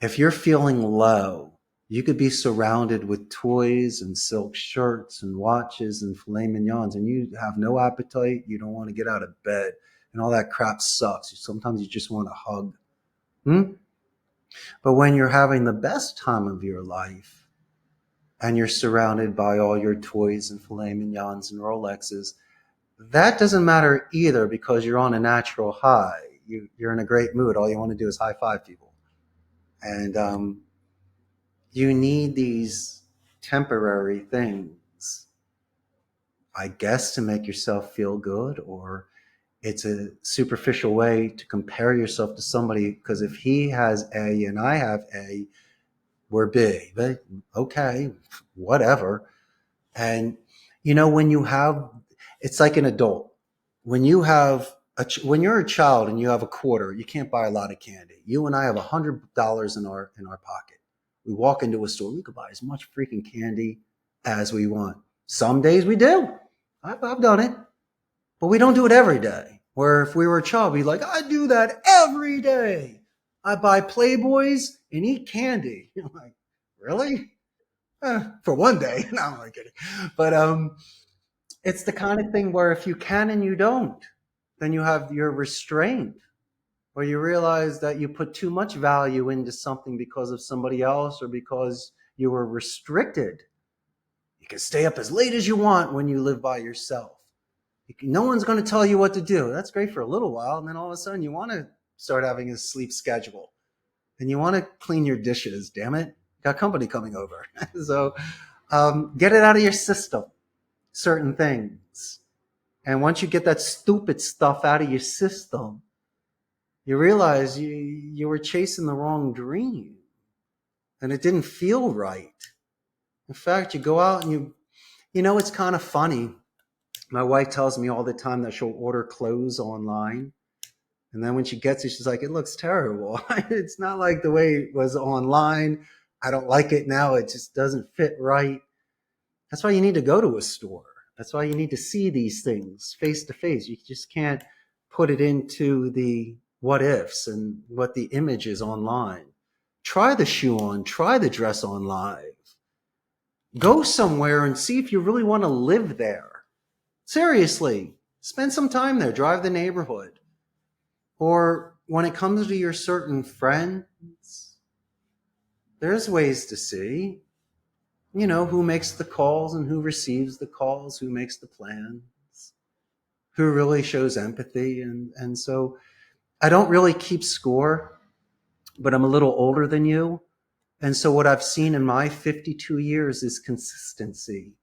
if you're feeling low, you could be surrounded with toys and silk shirts and watches and filet mignons, and you have no appetite. You don't want to get out of bed, and all that crap sucks. Sometimes you just want a hug. But when you're having the best time of your life and you're surrounded by all your toys and filet mignons and Rolexes, that doesn't matter either, because you're on a natural high. You're in a great mood. All you want to do is high five people. And you need these temporary things, I guess, to make yourself feel good, or it's a superficial way to compare yourself to somebody, because if he has A and I have A, we're B. But okay, whatever. And you know, when you have, it's like an adult. When you have when you're a child and you have a quarter, you can't buy a lot of candy. You and I have $100 in our pocket. We walk into a store, we could buy as much freaking candy as we want. Some days we do. I've done it, but we don't do it every day. Where if we were a child, we'd be like, I do that every day. I buy Playboys and eat candy. You're like, really? For one day. No, I'm kidding. But it's the kind of thing where if you can and you don't, then you have your restraint, or you realize that you put too much value into something because of somebody else or because you were restricted. You can stay up as late as you want when you live by yourself. No one's going to tell you what to do. That's great for a little while, and then all of a sudden you want to start having a sleep schedule, and you want to clean your dishes. Damn it, got company coming over. So get it out of your system, certain things. And once you get that stupid stuff out of your system, you realize you were chasing the wrong dream, and it didn't feel right. In fact, you go out and you know, it's kind of funny. My wife tells me all the time that she'll order clothes online, and then when she gets it, she's like, it looks terrible. It's not like the way it was online. I don't like it now. It just doesn't fit right. That's why you need to go to a store. That's why you need to see these things face to face. You just can't put it into the what ifs and what the image is online. Try the shoe on, try the dress on live. Go somewhere and see if you really want to live there. Seriously, spend some time there, drive the neighborhood. Or when it comes to your certain friends, there's ways to see, who makes the calls and who receives the calls, who makes the plans, who really shows empathy. And so I don't really keep score, but I'm a little older than you. And so what I've seen in my 52 years is consistency.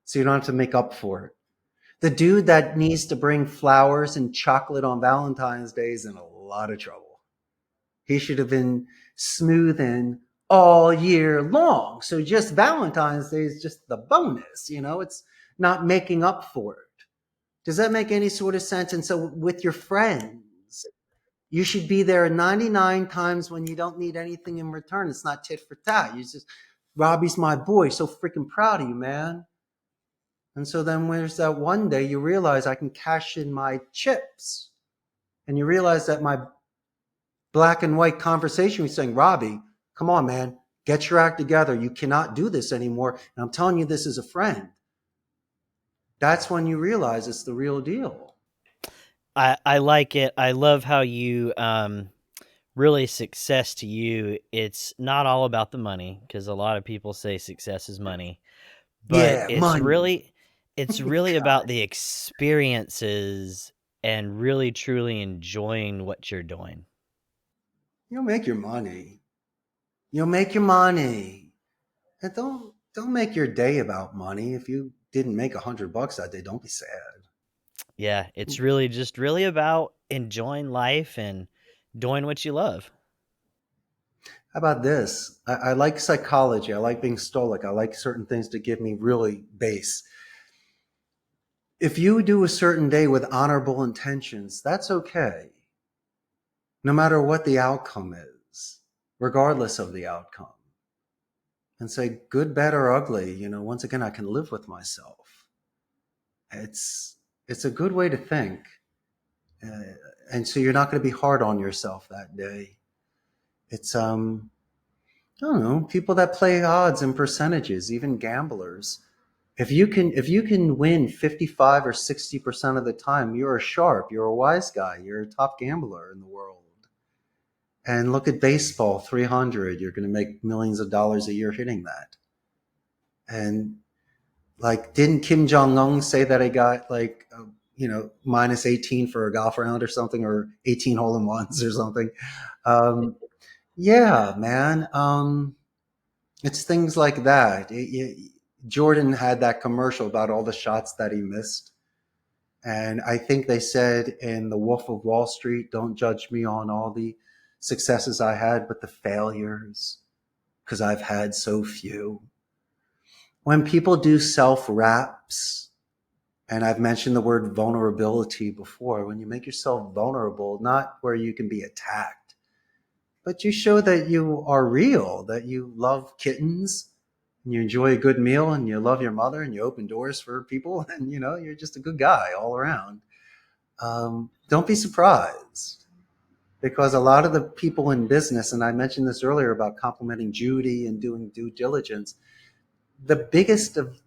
So you don't have to make up for it. The dude that needs to bring flowers and chocolate on Valentine's Day is in a lot of trouble. He should have been smoothing all year long. So just Valentine's Day is just the bonus, it's not making up for it. Does that make any sort of sense? And so with your friends, you should be there 99 times when you don't need anything in return. It's not tit for tat. You just, Robbie's my boy. So freaking proud of you, man. And so then there's that one day you realize I can cash in my chips. And you realize that my black and white conversation was saying, Robbie, come on, man, get your act together. You cannot do this anymore. And I'm telling you this as a friend. That's when you realize it's the real deal. I like it. I love how you really success to you. It's not all about the money, because a lot of people say success is money, but Yeah, it's money. really about God. the experiences and really truly enjoying what you're doing. You'll make your money. You'll make your money. And don't make your day about money. If you didn't make $100 that day, don't be sad. Yeah, it's really just really about enjoying life and doing what you love. How about this? I like psychology. I like being stoic. I like certain things to give me really base. If you do a certain day with honorable intentions, that's okay. No matter what the outcome is, regardless of the outcome. And say, good, bad, or ugly, once again, I can live with myself. It's a good way to think. And so you're not going to be hard on yourself that day. It's, I don't know, people that play odds and percentages, even gamblers. If you can win 55 or 60% of the time, you're a sharp, you're a wise guy, you're a top gambler in the world. And look at baseball, 300, you're going to make millions of dollars a year hitting that. And like, didn't Kim Jong-un say that he got like, minus 18 for a golf round or something, or 18 hole-in-ones or something? Yeah, man. It's things like that. Jordan had that commercial about all the shots that he missed. And I think they said in The Wolf of Wall Street, don't judge me on all the successes I had, but the failures, because I've had so few. When people do self-raps, and I've mentioned the word vulnerability before, when you make yourself vulnerable, not where you can be attacked, but you show that you are real, that you love kittens, and you enjoy a good meal, and you love your mother, and you open doors for people, and you're just a good guy all around. Don't be surprised, because a lot of the people in business, and I mentioned this earlier about complimenting Judy and doing due diligence, the biggest of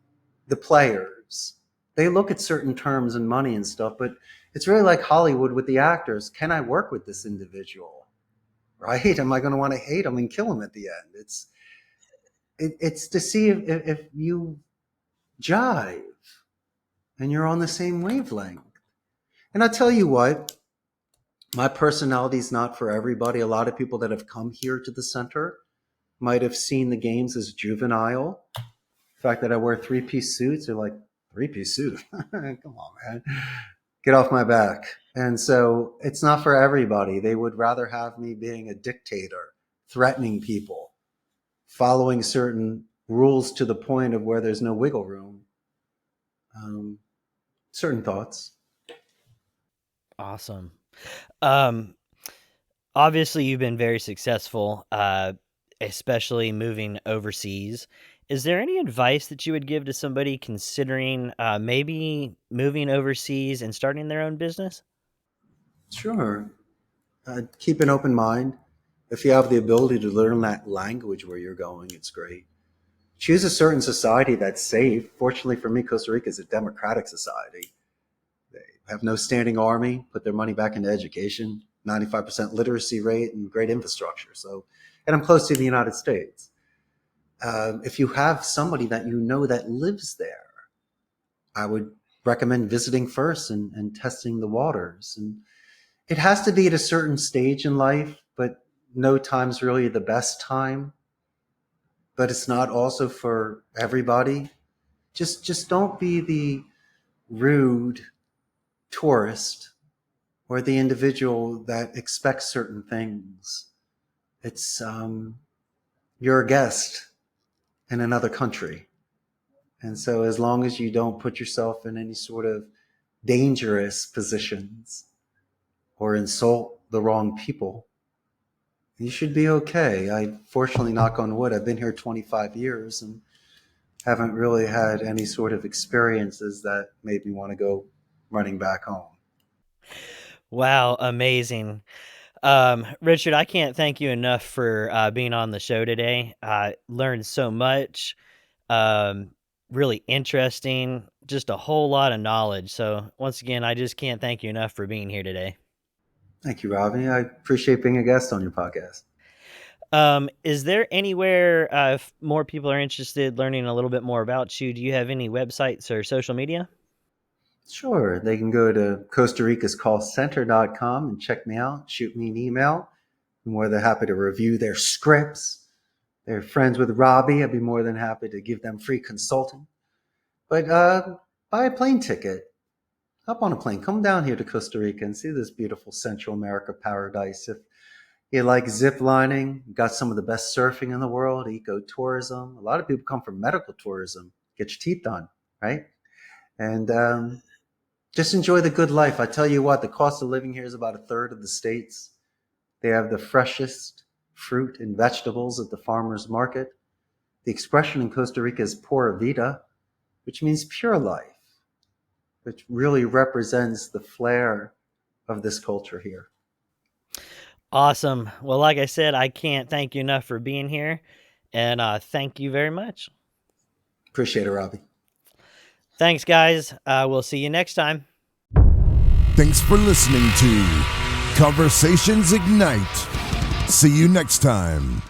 the players, they look at certain terms and money and stuff, but it's really like Hollywood with the actors. Can I work with this individual? Right? Am I going to want to hate him and kill him at the end? It's to see if you jive and you're on the same wavelength. And I tell you what, my personality is not for everybody. A lot of people that have come here to the center might have seen the games as juvenile. The fact that I wear three-piece suits, they're like, three-piece suit? Come on, man. Get off my back. And so it's not for everybody. They would rather have me being a dictator, threatening people, following certain rules to the point of where there's no wiggle room. Certain thoughts. Awesome. Um, Obviously, you've been very successful, especially moving overseas. Is there any advice that you would give to somebody considering maybe moving overseas and starting their own business? Sure. Keep an open mind. If you have the ability to learn that language where you're going, it's great. Choose a certain society that's safe. Fortunately for me, Costa Rica is a democratic society. They have no standing army, put their money back into education, 95% literacy rate, and great infrastructure. So, and I'm close to the United States. If you have somebody that you know that lives there, I would recommend visiting first and testing the waters. And it has to be at a certain stage in life, but no time's really the best time. But it's not also for everybody. Just don't be the rude tourist or the individual that expects certain things. It's you're a guest in another country. And so as long as you don't put yourself in any sort of dangerous positions or insult the wrong people, you should be okay. I fortunately, knock on wood, I've been here 25 years and haven't really had any sort of experiences that made me want to go running back home. Wow, amazing. Richard, I can't thank you enough for being on the show today. I learned so much, um, really interesting, just a whole lot of knowledge. So, once again, I just can't thank you enough for being here today. Thank you, Robbie. I appreciate being a guest on your podcast. Is there anywhere if more people are interested learning a little bit more about you? Do you have any websites or social media? Sure. They can go to Costa Rica's callcenter.com and check me out, shoot me an email. I'm more than happy to review their scripts. They're friends with Robbie. I'd be more than happy to give them free consulting. But buy a plane ticket. Hop on a plane. Come down here to Costa Rica and see this beautiful Central America paradise. If you like zip lining, got some of the best surfing in the world, ecotourism. A lot of people come for medical tourism, get your teeth done, right? And just enjoy the good life. I tell you what, the cost of living here is about a third of the States. They have the freshest fruit and vegetables at the farmer's market. The expression in Costa Rica is pura vida, which means pure life, which really represents the flair of this culture here. Awesome. Well, like I said, I can't thank you enough for being here, and thank you very much. Appreciate it, Robbie. Thanks, guys. We'll see you next time. Thanks for listening to Conversations Ignite. See you next time.